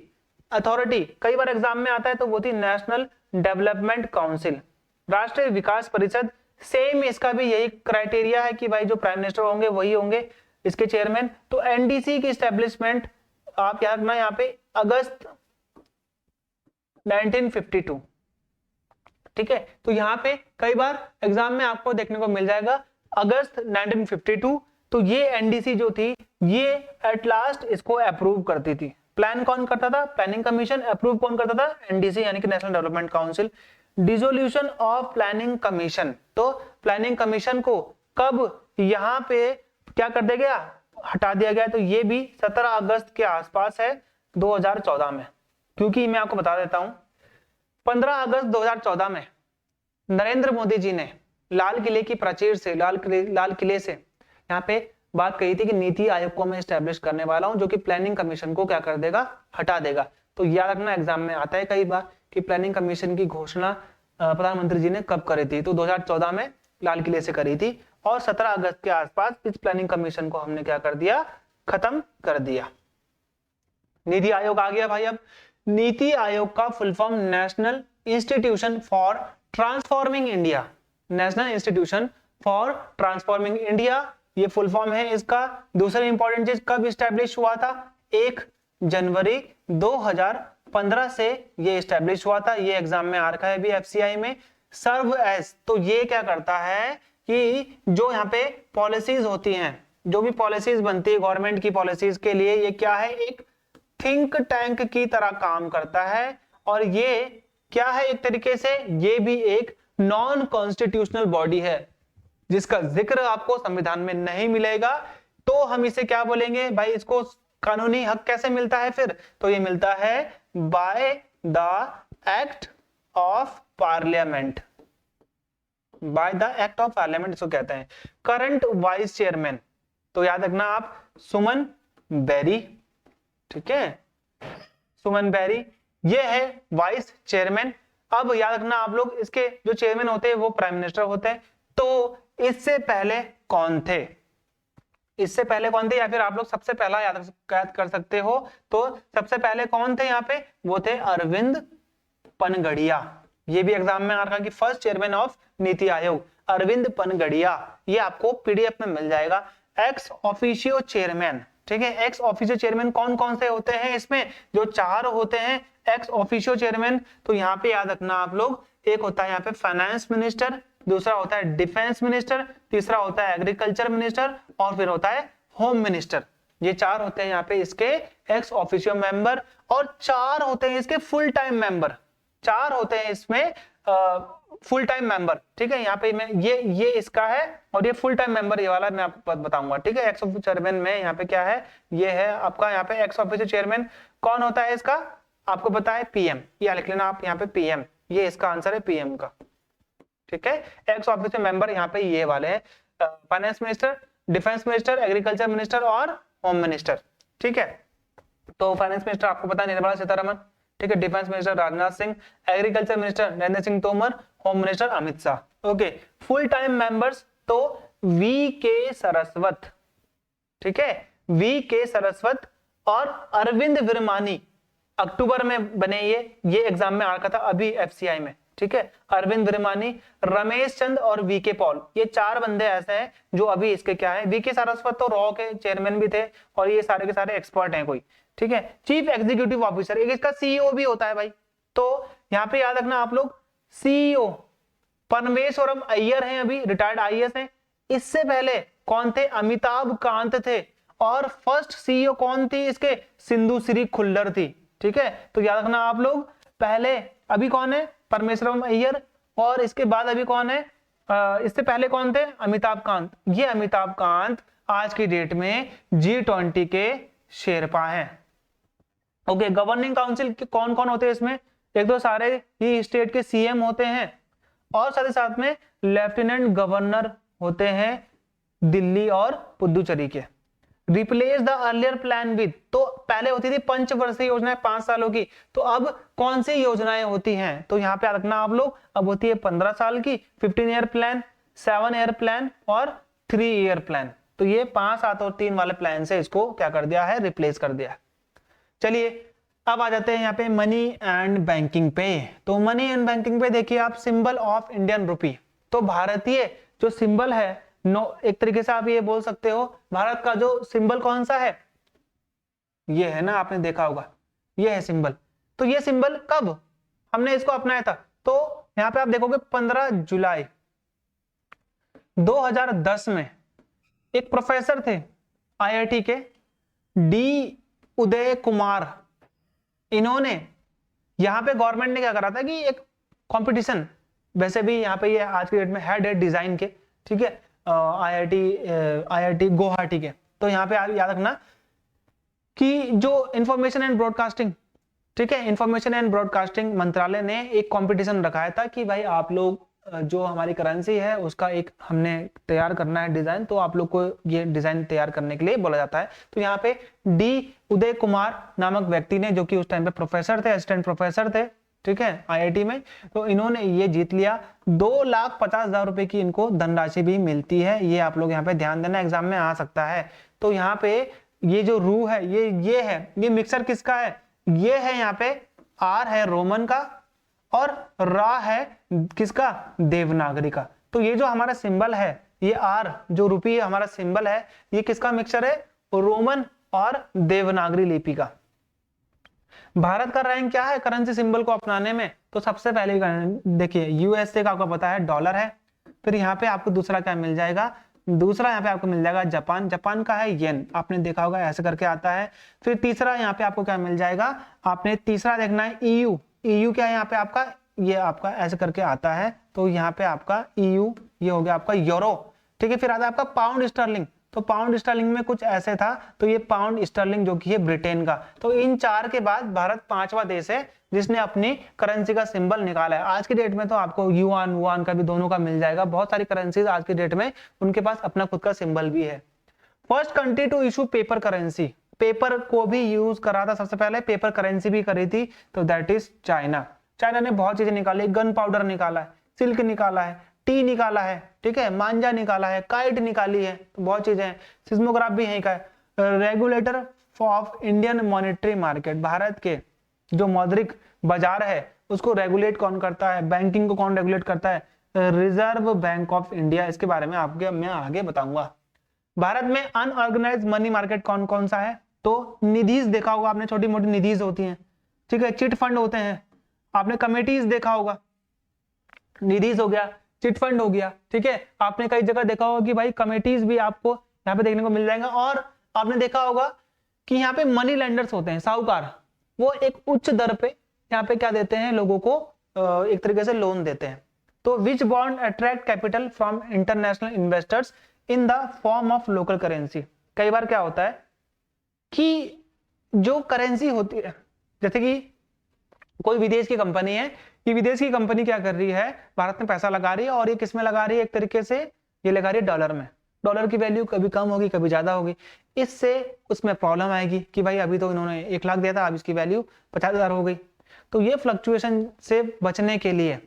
अथॉरिटी, कई बार एग्जाम में आता है, तो वो थी नेशनल डेवलपमेंट काउंसिल, राष्ट्रीय विकास परिषद। सेम इसका भी यही क्राइटेरिया है कि भाई जो प्राइम मिनिस्टर होंगे वही होंगे इसके चेयरमैन। तो एनडीसी की स्टैब्लिशमेंट आप याद रखना यहाँ पे अगस्त 1952, ठीक है। तो यहाँ पे कई बार एग्जाम में आपको देखने को मिल जाएगा अगस्त 1952। तो ये एनडीसी जो थी ये एट लास्ट इसको अप्रूव करती थी। प्लान कौन करता था, प्लानिंग कमीशन। अप्रूव कौन करता था, एनडीसी यानी कि national development council. Dissolution of planning commission, तो प्लानिंग कमीशन को कब यहाँ पे क्या कर दिया गया, हटा दिया गया। तो ये भी 17 अगस्त के आसपास है 2014 में। क्योंकि मैं आपको बता देता हूं 15 अगस्त 2014 में नरेंद्र मोदी जी ने लाल किले की प्राचीर से, लाल किले से यहाँ पे बात कही थी कि नीति आयोग को मैं स्टैब्लिश करने वाला हूं जो कि प्लानिंग कमीशन को क्या कर देगा, हटा देगा। तो याद रखना एग्जाम में आता है कई बार कि प्लानिंग कमीशन की घोषणा प्रधानमंत्री जी ने कब करी थी, तो 2014 में लाल किले से करी थी। और 17 अगस्त के आसपास इस प्लानिंग कमीशन को हमने क्या कर दिया, खत्म कर दिया। नीति आयोग आ गया भाई। अब नीति आयोग का full form national institution for transforming India, national institution for transforming India, ये फुल फॉर्म है इसका। दूसरी इंपॉर्टेंट चीज, कब स्टैब्लिश हुआ था, 1 जनवरी 2015 से ये स्टैब्लिश हुआ था। ये एग्जाम में आ रखा है भी एफसीआई में। सर्व एज, तो ये क्या करता है कि जो यहाँ पे पॉलिसीज होती हैं, जो भी पॉलिसीज बनती है गवर्नमेंट की पॉलिसीज के लिए, ये क्या है, एक थिंक टैंक की तरह काम करता है। और ये क्या है, एक तरीके से ये भी एक नॉन कॉन्स्टिट्यूशनल बॉडी है जिसका जिक्र आपको संविधान में नहीं मिलेगा। तो हम इसे क्या बोलेंगे भाई, इसको कानूनी हक कैसे मिलता है फिर, तो ये मिलता है by the act of parliament, by the act of parliament इसको कहते हैं। करंट वाइस चेयरमैन, तो याद रखना आप सुमन बेरी, ठीक है, सुमन बेरी ये है वाइस चेयरमैन। अब याद रखना आप लोग, इसके जो चेयरमैन होते हैं वो प्राइम मिनिस्टर होते हैं। तो इससे पहले कौन थे, इससे पहले कौन थे, या फिर आप लोग सबसे पहला याद कर सकते हो, तो सबसे पहले कौन थे यहाँ पे, वो थे अरविंद पनगड़िया। ये भी एग्जाम में आ रहा कि first chairman of NITI Aayog Arvind Panagariya, ये आपको पीडीएफ में मिल जाएगा। एक्स ऑफिशियो चेयरमैन, ठीक है। एक्स ऑफिशियो चेयरमैन कौन कौन से होते हैं इसमें, जो 4 होते हैं एक्स ऑफिशियो चेयरमैन। तो यहाँ पे याद रखना आप लोग, एक होता है यहाँ पे फाइनेंस मिनिस्टर, दूसरा होता है डिफेंस मिनिस्टर, तीसरा होता है एग्रीकल्चर मिनिस्टर और फिर होता है होम मिनिस्टर। ये 4 होते हैं यहाँ पे इसके एक्स ऑफिशियो मेंबर और 4 होते हैं इसके फुल टाइम मेंबर। 4 होते हैं इसमें फुल टाइम मेंबर, ठीक है। यहाँ पे मैं ये इसका है और ये फुल टाइम मेंबर ये वाला मैं आपको बताऊंगा, ठीक है। एक्स ऑफिशियो चेयरमैन में यहाँ पे क्या है, ये है आपका यहाँ पे एक्स ऑफिशियो चेयरमैन कौन होता है इसका, आपको पता है पीएम, या लिख लेना आप यहाँ पे पीएम, ये इसका आंसर है पीएम का, ठीक है। एक्स ऑफिशियो मेंबर यहाँ पे ये वाले हैं, finance minister, defence minister, agriculture minister और होम मिनिस्टर, ठीक है। तो फाइनेंस मिनिस्टर आपको पता है निर्मला सीतारमण, ठीक है। Defence minister Rajnath Singh, agriculture minister Narendra Singh Tomar, home minister Amit Shah. Okay, full time members तो वी के सरस्वत, ठीक है, वी के सरस्वत और अरविंद विरमानी अक्टूबर में बने, ये एग्जाम में आ रखा था अभी एफसीआई में, ठीक है। अरविंद विरमानी, रमेश चंद और वी के पॉल, ये 4 बंदे ऐसे हैं जो अभी इसके क्या है, वी के सरस्वत तो रॉ के चेयरमैन भी थे और ये सारे के सारे एक्सपर्ट हैं कोई, ठीक है। चीफ एग्जीक्यूटिव ऑफिसर, एक इसका सीईओ भी होता है भाई, तो यहाँ पे याद रखना आप लोग, सीईओ परमेश्वरम अय्यर हैं, अभी रिटायर्ड आईएएस हैं। इससे पहले कौन थे, अमिताभ कांत थे। और फर्स्ट सीईओ कौन थी इसके, सिंधु श्री खुल्लर थी, ठीक है। तो याद रखना आप लोग, पहले अभी कौन है, परमेश्वरम अय्यर, और इसके बाद अभी कौन है, इससे पहले कौन थे, अमिताभ कांत। ये अमिताभ कांत आज की डेट में G20 के शेरपा हैं। ओके, गवर्निंग काउंसिल के कौन कौन होते हैं इसमें, एक तो सारे ही स्टेट के सीएम होते हैं और साथ ही साथ में लेफ्टिनेंट गवर्नर होते हैं दिल्ली और पुदुचेरी के। Replace the earlier plan with, तो पहले होती थी पंचवर्षीय योजनाएं 5 सालों की, तो अब कौन सी योजनाएं होती हैं, तो यहाँ पे रखना आप लोग, अब होती है 15 साल की 15 ईयर प्लान, 7 ईयर प्लान और 3 ईयर प्लान। तो ये 5, 7 और 3 वाले प्लान से इसको क्या कर दिया है, रिप्लेस कर दिया है। चलिए अब आ जाते हैं यहाँ पे मनी एंड बैंकिंग पे। तो मनी एंड बैंकिंग पे देखिए आप, सिंबल ऑफ इंडियन रुपी, तो भारतीय जो सिंबल है, एक तरीके से आप ये बोल सकते हो, भारत का जो सिंबल कौन सा है, ये है ना, आपने देखा होगा, ये है सिंबल। तो ये सिंबल कब हमने इसको अपनाया था, तो यहाँ पे आप देखोगे 15 जुलाई 2010 में एक प्रोफेसर थे आईआईटी के, डी उदय कुमार, इन्होंने यहाँ पे गवर्नमेंट ने क्या करा था कि एक कंपटीशन, वैसे भी यहाँ पे ये आज के डेट में हेड है डिजाइन के, ठीक है, आईआईटी गुवाहाटी के। तो यहाँ पे याद रखना कि जो इंफॉर्मेशन एंड ब्रॉडकास्टिंग, ठीक है, इंफॉर्मेशन एंड ब्रॉडकास्टिंग मंत्रालय ने एक कंपटीशन रखाया था कि भाई आप लोग जो हमारी करेंसी है उसका एक हमने तैयार करना है डिजाइन, तो आप लोग को ये डिजाइन तैयार करने के लिए बोला जाता है। तो यहाँ पे डी उदय कुमार नामक व्यक्ति ने, जो कि उस टाइम पे प्रोफेसर थे, असिस्टेंट प्रोफेसर थे, ठीक है, आईआईटी में, तो इन्होंने ये जीत लिया। 2,50,000 रुपए की इनको धनराशि भी मिलती है, ये आप लोग यहाँ पे ध्यान देना, एग्जाम में आ सकता है। तो यहाँ पे ये जो रू है, ये है, ये मिक्सर किसका है, ये है यहाँ पे आर है रोमन का और रा है किसका, देवनागरी का। तो ये जो हमारा सिंबल है, ये आर जो रुपी हमारा सिंबल है, ये किसका मिक्सचर है, रोमन और देवनागरी लिपि का। भारत का रैंक क्या है करेंसी सिंबल को अपनाने में, तो सबसे पहले देखिए यूएसए का आपको पता है डॉलर है, फिर यहाँ पे आपको दूसरा क्या मिल जाएगा, दूसरा यहाँ पे आपको मिल जाएगा जापान, जापान का है येन, आपने देखा होगा ऐसे करके आता है। फिर तीसरा यहाँ पे आपको क्या मिल जाएगा, आपने तीसरा देखना है ईयू, ईयू क्या है यहाँ पे आपका, ये आपका ऐसे करके आता है, तो यहाँ पे आपका ईयू, ये हो गया आपका यूरो, ठीक है। फिर आता है आपका पाउंड स्टर्लिंग, तो पाउंड स्टर्लिंग में कुछ ऐसे था, तो ये पाउंड स्टर्लिंग जो कि है ब्रिटेन का। तो इन 4 के बाद भारत 5वां देश है जिसने अपनी करेंसी का सिंबल निकाला है। आज की डेट में तो आपको युआन वुआन का भी दोनों का मिल जाएगा, बहुत सारी करेंसीज आज की डेट में उनके पास अपना खुद का सिंबल भी है। First country to issue paper currency, paper को भी यूज करा था सबसे पहले, पेपर करेंसी भी करी थी, तो दैट इज चाइना। चाइना ने बहुत चीजें निकाली, गन पाउडर निकाला है, सिल्क निकाला है, टी निकाला है, ठीक है, मांझा निकाला है, काइट निकाली है, तो बहुत चीजें हैं। सिस्मोग्राफ भी यहीं का है। Regulator of Indian monetary market, Bharat के जो मौद्रिक बाजार है उसको रेगुलेट कौन करता है, बैंकिंग को कौन रेगुलेट करता है, रिजर्व बैंक ऑफ इंडिया। इसके बारे में आपके मैं आगे बताऊंगा। भारत में अनऑर्गेनाइज मनी मार्केट कौन कौन सा है? तो निधीज देखा होगा आपने, छोटी मोटी निधीज होती हैं, ठीक है, चिट फंड होते हैं, आपने कमेटीज देखा होगा, निधीज हो गया, चिट फंड हो गया, ठीक है। आपने कई जगह देखा होगा कि भाई कमेटीज भी आपको यहाँ पे देखने को मिल जाएगा। और आपने देखा होगा कि यहाँ पे मनी लेंडर्स होते हैं, साहूकार, वो एक उच्च दर पे यहाँ पे क्या देते हैं, लोगों को एक तरीके से लोन देते हैं। तो विच bond attract capital from international investors in the form of local currency. कई बार क्या होता है कि जो करेंसी होती है, जैसे कि कोई विदेश की कंपनी है, कि विदेश की कंपनी क्या कर रही है, भारत में पैसा लगा रही है, और ये किस में लगा रही है, एक तरीके से ये लगा रही है डॉलर में। डॉलर की वैल्यू कभी कम होगी, कभी ज्यादा होगी, इससे उसमें प्रॉब्लम आएगी कि भाई अभी तो इन्होंने 1 लाख दिया था, अब इसकी वैल्यू 50,000 हो गई। तो ये फ्लक्चुएशन से बचने के लिए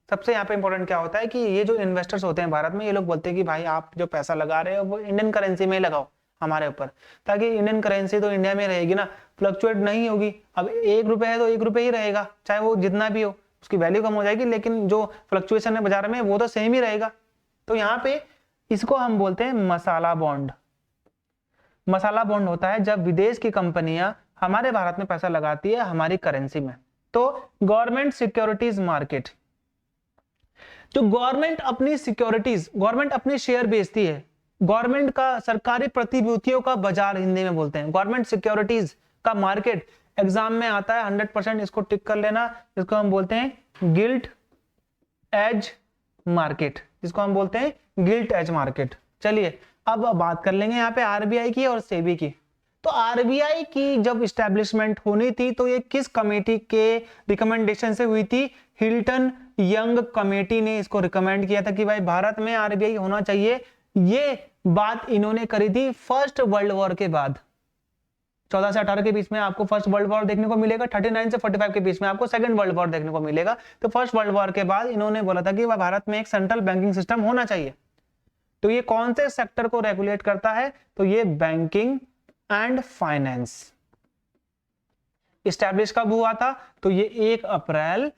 सबसे यहाँ पे इंपॉर्टेंट क्या होता है कि ये जो इन्वेस्टर्स होते हैं भारत में, ये लोग बोलते हैं कि भाई आप जो पैसा लगा रहे हो वो इंडियन करेंसी में लगाओ हमारे ऊपर, ताकि इंडियन करेंसी तो इंडिया में रहेगी ना, फ्लक्चुएट नहीं होगी। अब 1 रुपए है तो 1 रुपए ही रहेगा, चाहे वो जितना भी हो, उसकी वैल्यू कम हो जाएगी, लेकिन जो फ्लक्चुएशन है बाजार में वो तो सेम ही रहेगा। तो यहाँ पे इसको हम बोलते हैं मसाला बॉन्ड। मसाला बॉन्ड होता है जब विदेश की कंपनियां हमारे भारत में पैसा लगाती है हमारी करेंसी में। तो गवर्नमेंट सिक्योरिटीज मार्केट, जो गवर्नमेंट अपनी सिक्योरिटीज, गवर्नमेंट अपनी शेयर बेचती है, गवर्नमेंट का सरकारी प्रतिभूतियों का बाजार हिंदी में बोलते हैं, गवर्नमेंट सिक्योरिटीज का मार्केट एग्जाम में आता है 100%, इसको टिक कर लेना, जिसको हम बोलते हैं गिल्ट एज मार्केट, जिसको हम बोलते हैं गिल्ट एज मार्केट। चलिए अब बात कर लेंगे यहाँ पे आरबीआई की और सेबी की। तो आरबीआई की जब इस्टेब्लिशमेंट होनी थी तो ये किस कमेटी के रिकमेंडेशन से हुई थी? हिल्टन यंग कमेटी ने इसको रिकमेंड किया था कि भाई भारत में आरबीआई होना चाहिए। ये बात इन्होंने करी थी फर्स्ट वर्ल्ड वॉर के बाद। 14 से 18 के बीच में आपको फर्स्ट वर्ल्ड वॉर देखने को मिलेगा, 39 से 45 के बीच में आपको सेकंड वर्ल्ड वॉर देखने को मिलेगा। तो फर्स्ट वर्ल्ड वॉर के बाद इन्होंने बोला था कि भारत में एक सेंट्रल बैंकिंग सिस्टम होना चाहिए। तो ये कौन से सेक्टर को रेगुलेट करता है? तो ये बैंकिंग एंड फाइनेंस। इस्टेब्लिश कब हुआ था? तो ये 1 अप्रैल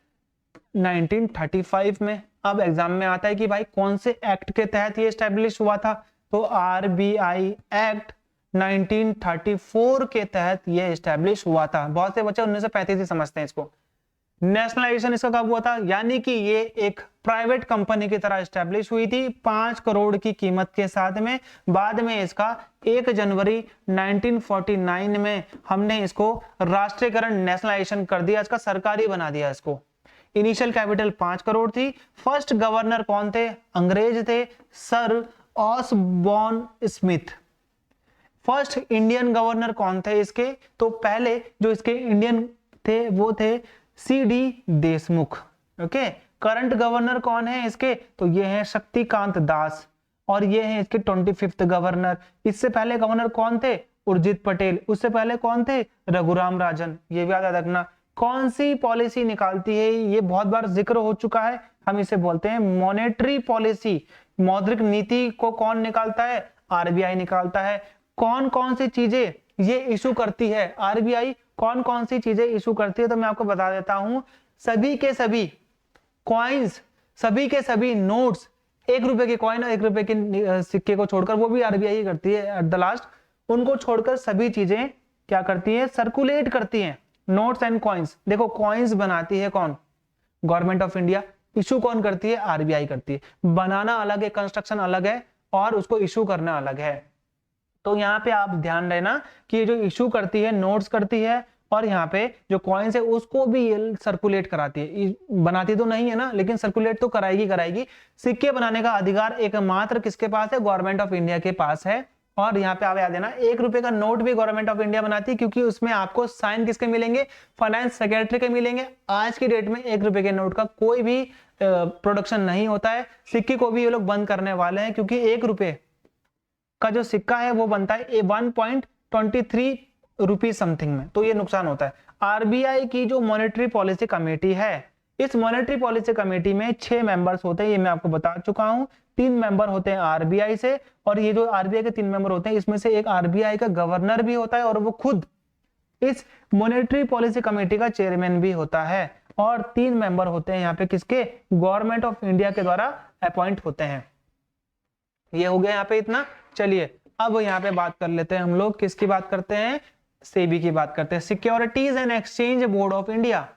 1935 में। अब एग्जाम में आता है कि भाई कौन से एक्ट के तहत ये इस्टेब्लिश हुआ था? तो आरबीआई एक्ट 1934 के तहत ये इस्टेब्लिश हुआ था। बहुत से बच्चे 1935 ही समझते हैं इसको। नेशनलाइजेशन इसका कब हुआ था? यानी कि ये एक प्राइवेट कंपनी की तरह इस्टेब्लिश हुई थी 5 करोड़ की कीमत के साथ में। बाद में इसका 1 जनवरी 1949 में हमने इसको राष्ट्रीयकरण, नेशनलाइजेशन कर दिया, इसका सरकारी बना दिया इसको। इनिशियल कैपिटल 5 करोड़ थी। फर्स्ट गवर्नर कौन थे? अंग्रेज थे, sir Osborne Smith. First Indian governor कौन थे इसके? तो पहले जो इसके इंडियन थे वो थे CD Deshmukh. Okay, current governor कौन है इसके? तो ये है शक्तिकांत दास, और ये है इसके 25th गवर्नर। इससे पहले गवर्नर कौन थे? उर्जित पटेल। उससे पहले कौन थे? रघुराम राजन। ये भी याद रखना। कौन सी पॉलिसी निकालती है? ये बहुत बार जिक्र हो चुका है, हम इसे बोलते हैं मॉनेटरी पॉलिसी। मौद्रिक नीति को कौन निकालता है? आरबीआई निकालता है। कौन कौन सी चीजें ये इशू करती है आरबीआई? कौन कौन सी चीजें इशू करती है तो मैं आपको बता देता हूं। सभी के सभी कॉइन्स, सभी के सभी नोट्स, 1 रुपए के कॉइन और 1 रुपए के सिक्के को छोड़कर, वो भी आरबीआई ही करती है एट द लास्ट, उनको छोड़कर सभी चीजें क्या करती है? सर्कुलेट करती हैं। नोट्स एंड कॉइन्स, देखो कॉइन्स बनाती है कौन? Government of India. इशू कौन करती है? आरबीआई करती है। बनाना अलग है, कंस्ट्रक्शन अलग है, और उसको इशू करना अलग है। तो यहाँ पे आप ध्यान देना कि ये जो इशू करती है, नोट्स करती है, और यहाँ पे जो कॉइन्स है उसको भी ये सर्कुलेट कराती है। बनाती तो नहीं है ना, लेकिन सर्कुलेट तो कराएगी। सिक्के बनाने का अधिकार एकमात्र किसके पास है? गवर्नमेंट ऑफ इंडिया के पास है। और यहाँ पे आप याद देना, 1 रुपए का नोट भी गवर्नमेंट ऑफ इंडिया बनाती है, क्योंकि उसमें आपको साइन किसके मिलेंगे? फाइनेंस सेक्रेटरी के मिलेंगे। आज की डेट में 1 रुपए के नोट का कोई भी प्रोडक्शन नहीं होता है। सिक्के को भी ये लोग बंद करने वाले हैं, क्योंकि 1 रुपए का जो सिक्का है वो बनता है 1.23 रुपीज समथिंग में, तो ये नुकसान होता है। आरबीआई की जो मॉनेटरी पॉलिसी कमेटी है, इस मॉनेटरी पॉलिसी कमेटी में 6 मेंबर्स होते हैं, ये मैं आपको बता चुका हूं। 3 मेंबर होते हैं आरबीआई से, और ये जो आरबीआई के 3 मेंबर होते हैं, इसमें से एक आरबीआई का गवर्नर भी होता है, और वो खुद इस मॉनेटरी पॉलिसी कमेटी का चेयरमैन भी होता है। और 3 मेंबर होते हैं यहाँ पे किसके? गवर्नमेंट ऑफ इंडिया के द्वारा अपॉइंट होते हैं। ये हो गया यहाँ पे इतना। चलिए अब यहाँ पे बात कर लेते हैं हम लोग, किसकी बात करते हैं, सेबी की बात करते हैं, securities and exchange board of India.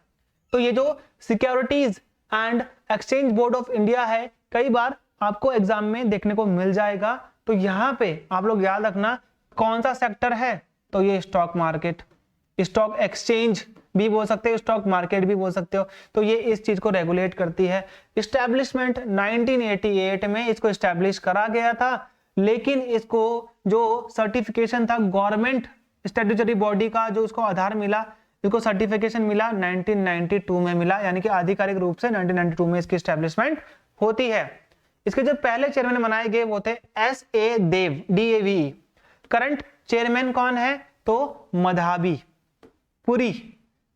तो ये जो securities and exchange board of India है, कई बार आपको एग्जाम में देखने को मिल जाएगा। तो यहाँ पे आप लोग याद रखना कौन सा सेक्टर है, तो ये स्टॉक मार्केट, स्टॉक एक्सचेंज भी बोल सकते हो, स्टॉक मार्केट भी बोल सकते हो। तो ये इस चीज को रेगुलेट करती है। इस्टेब्लिशमेंट 1988 में इसको इस्टेब्लिश करा गया था, लेकिन इसको जो सर्टिफिकेशन था गवर्नमेंट स्टैट्यूटरी बॉडी का, जो इसको आधार मिला, इसको सर्टिफिकेशन मिला 1992 में मिला, यानी कि आधिकारिक रूप से 1992 में इसकी एस्टेब्लिशमेंट होती है। इसके जो पहले चेयरमैन बनाए गए वो थे S.A. देव, DAVE। करंट चेयरमैन कौन है, तो मधाबी पुरी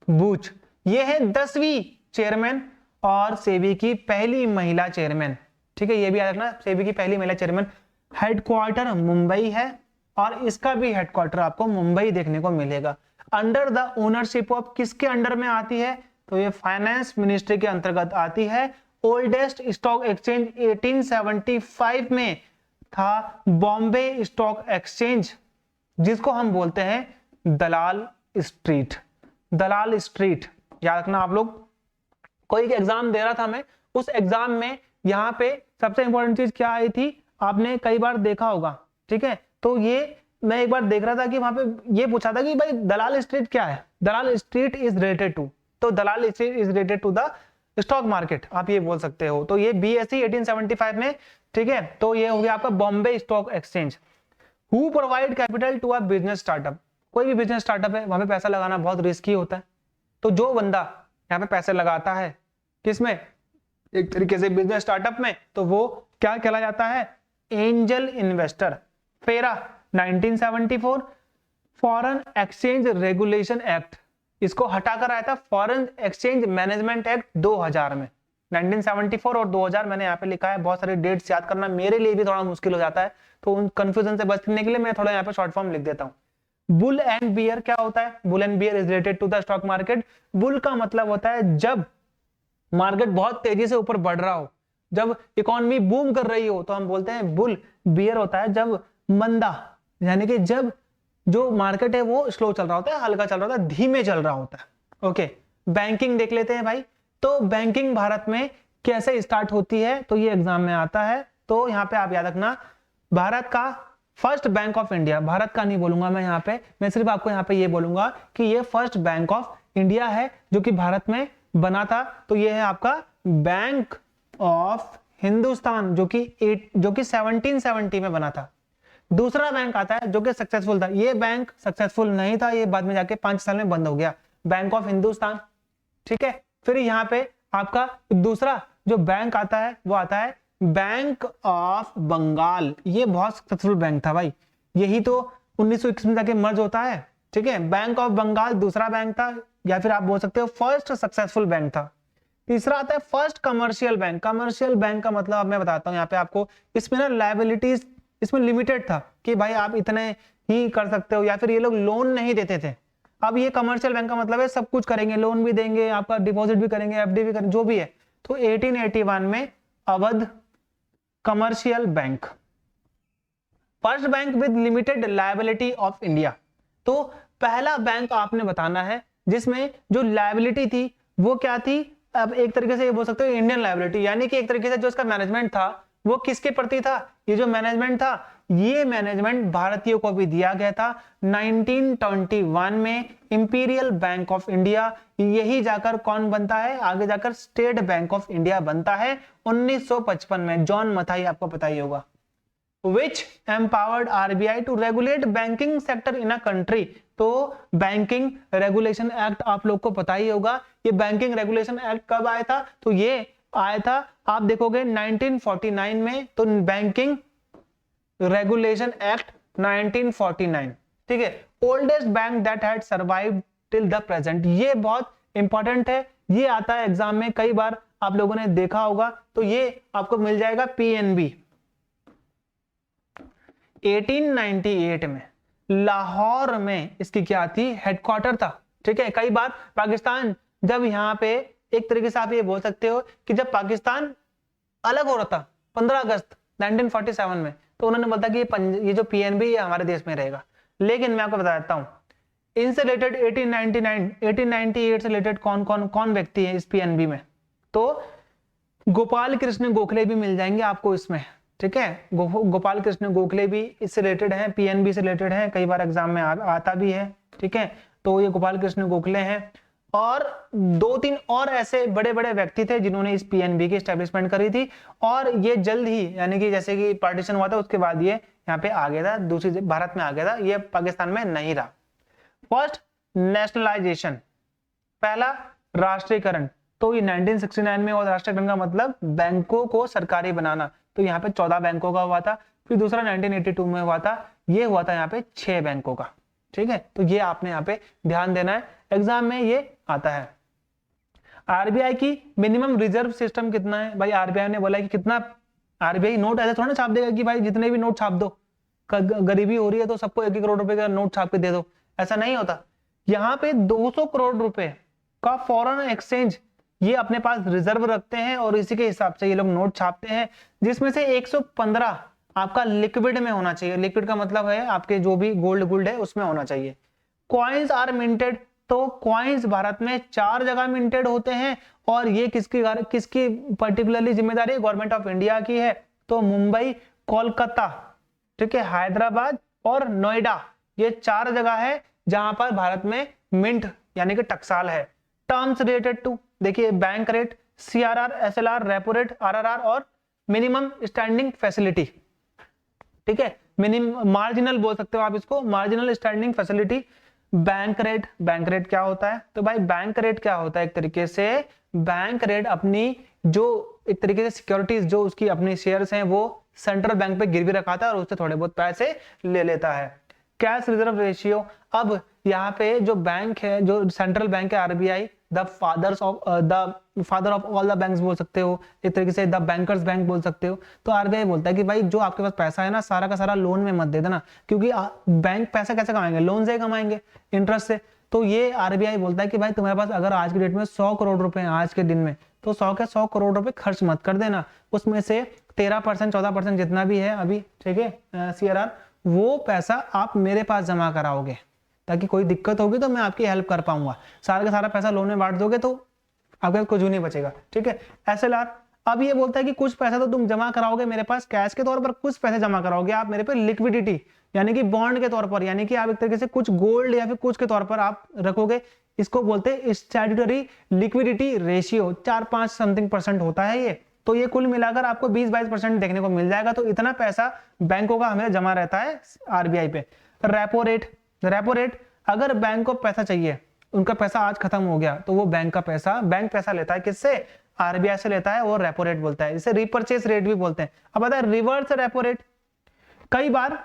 बूच, ये है 10वीं चेयरमैन और सेबी की पहली महिला चेयरमैन। ठीक है, ये भी याद रखना, सेबी की पहली महिला चेयरमैन। हेडक्वार्टर मुंबई है और इसका भी हेडक्वार्टर आपको मुंबई देखने को मिलेगा। अंडर द ओनरशिप ऑफ, किसके अंडर में आती है, तो ये फाइनेंस मिनिस्ट्री के अंतर्गत आती है। ओल्डेस्ट स्टॉक एक्सचेंज 1875 में था बॉम्बे स्टॉक एक्सचेंज, जिसको हम बोलते हैं दलाल स्ट्रीट। दलाल स्ट्रीट याद रखना आप लोग। कोई एग्जाम दे रहा था मैं, उस एग्जाम में यहाँ पे सबसे इंपॉर्टेंट चीज क्या आई थी, आपने कई बार देखा होगा। ठीक है, तो ये मैं एक बार देख रहा था कि वहां पे ये पूछा था कि भाई दलाल स्ट्रीट क्या है, Dalal street is related to, तो Dalal street is related to the stock market, आप ये बोल सकते हो। तो ये BSE 1875 में, ठीक है, तो ये हो गया आपका Bombay stock exchange. Who provide capital to a business startup, कोई भी बिजनेस स्टार्टअप है, वहां पे पैसा लगाना बहुत रिस्की होता है। तो जो बंदा यहाँ पे पैसे लगाता है किसमें, एक तरीके से बिजनेस स्टार्टअप में, तो वो क्या कहला जाता है, एंजल इन्वेस्टर। फेरा 1974, फॉरेन एक्सचेंज रेगुलेशन एक्ट, इसको हटाकर आया था फॉरेन एक्सचेंज मैनेजमेंट एक्ट 2000 में। 1974 और 2000 मैंने यहाँ पे लिखा है, बहुत सारे डेट्स याद करना मेरे लिए भी थोड़ा मुश्किल हो जाता है, तो उन कंफ्यूजन से बचने के लिए मैं थोड़ा यहाँ पे शॉर्ट फॉर्म लिख देता हूँ। बुल एंड बियर क्या होता है, bull and bear is related to the stock market. Bull का मतलब होता है जब मार्केट बहुत तेजी से ऊपर बढ़ रहा हो, जब इकोनॉमी बूम कर रही हो, तो हम बोलते हैं बुल। बियर होता है जब मंदा, यानी कि जब जो मार्केट है वो स्लो चल रहा होता है, हल्का चल रहा होता है, धीमे चल रहा होता है। ओके, बैंकिंग देख लेते हैं भाई। तो बैंकिंग भारत में कैसे स्टार्ट होती है, तो ये एग्जाम में आता है। तो यहाँ पे आप याद रखना, भारत का first bank of India, Bharat का नहीं बोलूंगा मैं यहाँ पे, मैं सिर्फ आपको यहाँ पे ये बोलूंगा कि ये फर्स्ट बैंक ऑफ इंडिया है जो कि भारत में बना था। तो ये है आपका बैंक ऑफ हिंदुस्तान, जो कि 1770 में बना था। दूसरा बैंक आता है जो कि सक्सेसफुल था, ये बैंक सक्सेसफुल नहीं था, ये बाद में जाके 5 साल में बंद हो गया, बैंक ऑफ हिंदुस्तान। ठीक है, फिर यहाँ पे आपका दूसरा जो बैंक आता है वो आता है बैंक ऑफ बंगाल। ये बहुत सक्सेसफुल बैंक था भाई, यही तो 1921 में जाके मर्ज होता है। ठीक है, बैंक ऑफ बंगाल दूसरा बैंक था, या फिर आप बोल सकते हो फर्स्ट सक्सेसफुल बैंक था। तीसरा आता है first commercial bank. Commercial bank का मतलब मैं बताता हूँ यहाँ पे आपको, इसमें ना लायबिलिटीज इसमें लिमिटेड था कि भाई आप इतने ही कर सकते हो, या फिर ये लोग लोन नहीं देते थे। अब ये कमर्शियल बैंक का मतलब है सब कुछ करेंगे, लोन भी देंगे, आपका डिपॉजिट भी करेंगे, FD भी करेंगे, जो भी है। तो 1881 में Awadh commercial bank, first bank with limited liability of India. तो पहला बैंक आपने बताना है जिसमें जो लायबिलिटी थी वो क्या थी, अब एक तरीके से ये बोल सकते हो इंडियन लायबिलिटी, यानी कि एक तरीके से जो इसका मैनेजमेंट था वो किसके प्रति था, ये जो मैनेजमेंट था, ये मैनेजमेंट भारतीयों को भी दिया गया था। 1921 में इंपीरियल बैंक ऑफ इंडिया, यही जाकर कौन बनता है, आगे जाकर स्टेट बैंक ऑफ इंडिया बनता है 1955 में, जॉन मथाई, आपको पता ही होगा। Which empowered RBI to regulate banking sector in a country। तो बैंकिंग रेगुलेशन एक्ट आप लोग को पता ही होगा। ये बैंकिंग रेगुलेशन एक्ट कब आया था, तो ये आया था आप देखोगे 1949 में, तो बैंकिंग रेगुलेशन एक्ट 1949। ठीक है, oldest bank that had survived till the present, ये बहुत इंपॉर्टेंट है, ये आता है एग्जाम में, कई बार आप लोगों ने देखा होगा। तो ये आपको मिल जाएगा PNB। 1898 में लाहौर में इसकी क्या थी, हेडक्वार्टर था। ठीक है, कई बार पाकिस्तान जब यहाँ पे एक तरीके से आप ये बोल सकते हो कि जब पाकिस्तान अलग हो रहा था 15 अगस्त 1947 में, तो उन्होंने बोला कि ये जो पीएनबी ये हमारे देश में रहेगा। लेकिन मैं आपको बता देता हूँ, इनसे रिलेटेड 1898 से रिलेटेड कौन व्यक्ति है इस पीएनबी में, तो गोपाल कृष्ण गोखले भी मिल जाएंगे आपको इसमें, ठीक है। गोपाल कृष्ण गोखले भी इससे रिलेटेड है, पीएनबी से रिलेटेड है, कई बार एग्जाम में आता भी है, ठीक है। तो ये गोपाल कृष्ण गोखले हैं, और 2-3 और ऐसे बड़े बड़े व्यक्ति थे जिन्होंने इस पीएनबी की एस्टेब्लिशमेंट करी थी, और ये जल्द ही, यानी कि जैसे कि पार्टीशन हुआ था उसके बाद ये यहाँ पे आ गया था, दूसरी भारत में आ गया था, ये पाकिस्तान में नहीं रहा। फर्स्ट नेशनलाइजेशन, पहला राष्ट्रीयकरण, तो ये 1969 में, और राष्ट्रीयकरण का मतलब बैंकों को सरकारी बनाना, तो यहाँ पे 14 बैंकों का हुआ था। फिर दूसरा 1982 में हुआ था, ये हुआ था यहाँ पे 6 बैंकों का, ठीक है। तो ये आपने यहाँ पे ध्यान देना है, एग्जाम में ये आता है। आरबीआई की मिनिमम रिजर्व सिस्टम कितना है भाई, आरबीआई ने बोला कि कितना, आरबीआई नोट ऐसे थोड़ा ना छाप देगा कि भाई जितने भी नोट छाप दो, गरीबी हो रही है तो सबको 1-1 करोड़ रुपए का नोट छाप के दे दो, ऐसा नहीं होता। यहाँ पे 200 करोड़ रुपए का फॉरेन एक्सचेंज ये अपने पास रिजर्व रखते हैं, और इसी के हिसाब से ये लोग नोट छापते हैं, जिसमें से 115 आपका लिक्विड में होना चाहिए। लिक्विड का मतलब है आपके जो भी गोल्ड है उसमें होना चाहिए। कॉइन्स आर मिंटेड, तो कॉइन्स भारत में 4 जगह मिंटेड होते हैं, और ये किसकी पर्टिकुलरली जिम्मेदारी है, गवर्नमेंट ऑफ इंडिया की है। तो मुंबई, कोलकाता, ठीक है, हैदराबाद और नोएडा, ये 4 जगह है जहां पर भारत में मिंट यानी कि टकसाल है। टर्म्स रिलेटेड टू, देखिए bank rate, CRR, SLR, repo rate, RRR और मिनिमम स्टैंडिंग फैसिलिटी, ठीक है। मिनिमम मार्जिनल बोल सकते हो आप इसको, marginal standing facility. Bank rate क्या होता है, तो भाई बैंक रेट क्या होता है, एक तरीके से बैंक रेट अपनी जो एक तरीके से सिक्योरिटीज जो उसकी अपनी शेयर्स हैं वो सेंट्रल बैंक पे गिरवी रखाता है और उससे थोड़े बहुत पैसे ले लेता है। कैश रिजर्व रेशियो, अब यहाँ पे जो बैंक है, जो सेंट्रल बैंक है RBI, the father of all the banks बोल सकते हो, एक तरीके से द बैंकर्स बैंक बोल सकते हो। तो आरबीआई बोलता है कि भाई जो आपके पास पैसा है ना, सारा का सारा लोन में मत दे देना, क्योंकि बैंक पैसा कैसे कमाएंगे, लोन से कमाएंगे, इंटरेस्ट से। तो ये आरबीआई बोलता है कि भाई तुम्हारे पास अगर आज की डेट में 100 करोड़ रुपए आज के दिन में, तो 100 करोड़ रुपए खर्च मत कर देना, उसमें से 13% 14% जितना भी है अभी, ठीक है, सीआरआर, वो पैसा आप मेरे पास जमा कराओगे, ताकि कोई दिक्कत होगी तो मैं आपकी हेल्प कर पाऊंगा। सारा का सारा पैसा लोन में बांट दोगे तो आपके कुछ नहीं बचेगा, ठीक है। एसएलआर, अब ये बोलता है कि कुछ पैसा तो तुम जमा कराओगे मेरे पास कैश के तौर पर, कुछ पैसे जमा कराओगे आप मेरे पे लिक्विडिटी यानी कि बॉन्ड के तौर पर, यानी कि आप एक तरीके से कुछ गोल्ड या फिर कुछ के तौर पर आप रखोगे। इसको बोलते हैं स्टैट्यूटरी लिक्विडिटी रेशियो, 4-5 समथिंग % होता है ये। तो ये कुल मिलाकर आपको 20-22% देखने को मिल जाएगा। तो इतना पैसा बैंकों का हमें जमा रहता है आरबीआई पे। रेपो रेट, अगर बैंक को पैसा चाहिए, उनका पैसा आज खत्म हो गया, तो वो बैंक पैसा लेता है किससे, आरबीआई से लेता है, वो रेपो रेट बोलता है, इसे रिपर्चेस रेट भी बोलते हैं। अब आता है रिवर्स रेपो रेट। कई बार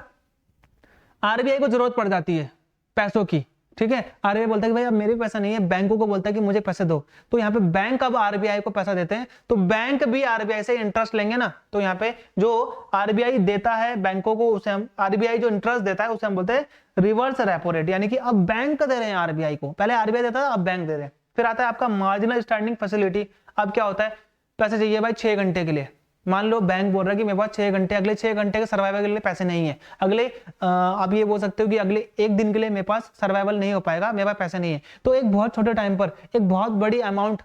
आरबीआई को जरूरत पड़ जाती है पैसों की, ठीक है, आरबीआई बोलता है कि भाई अब मेरे पैसा नहीं है, बैंकों को बोलता है कि मुझे पैसे दो, तो यहाँ पे बैंक अब आरबीआई को पैसा देते हैं, तो बैंक भी आरबीआई से इंटरेस्ट लेंगे ना। तो यहाँ पे जो आरबीआई देता है बैंकों को, उसे हम आरबीआई जो इंटरेस्ट देता है उसे हम बोलते हैं रिवर्स रेपो रेट, यानी कि अब बैंक दे रहे हैं आरबीआई को, पहले आरबीआई देता था, अब बैंक दे रहे हैं। फिर आता है आपका मार्जिनल स्टैंडिंग फैसिलिटी। अब क्या होता है, पैसे चाहिए भाई 6 घंटे के लिए, मान लो बैंक बोल रहा है कि मेरे पास 6 घंटे, अगले 6 घंटे के सर्वाइवल के लिए पैसे नहीं है, अगले आप ये बोल सकते हो कि अगले 1 दिन के लिए मेरे पास सर्वाइवल नहीं हो पाएगा, मेरे पास पैसे नहीं है, तो एक बहुत छोटे टाइम पर एक बहुत बड़ी अमाउंट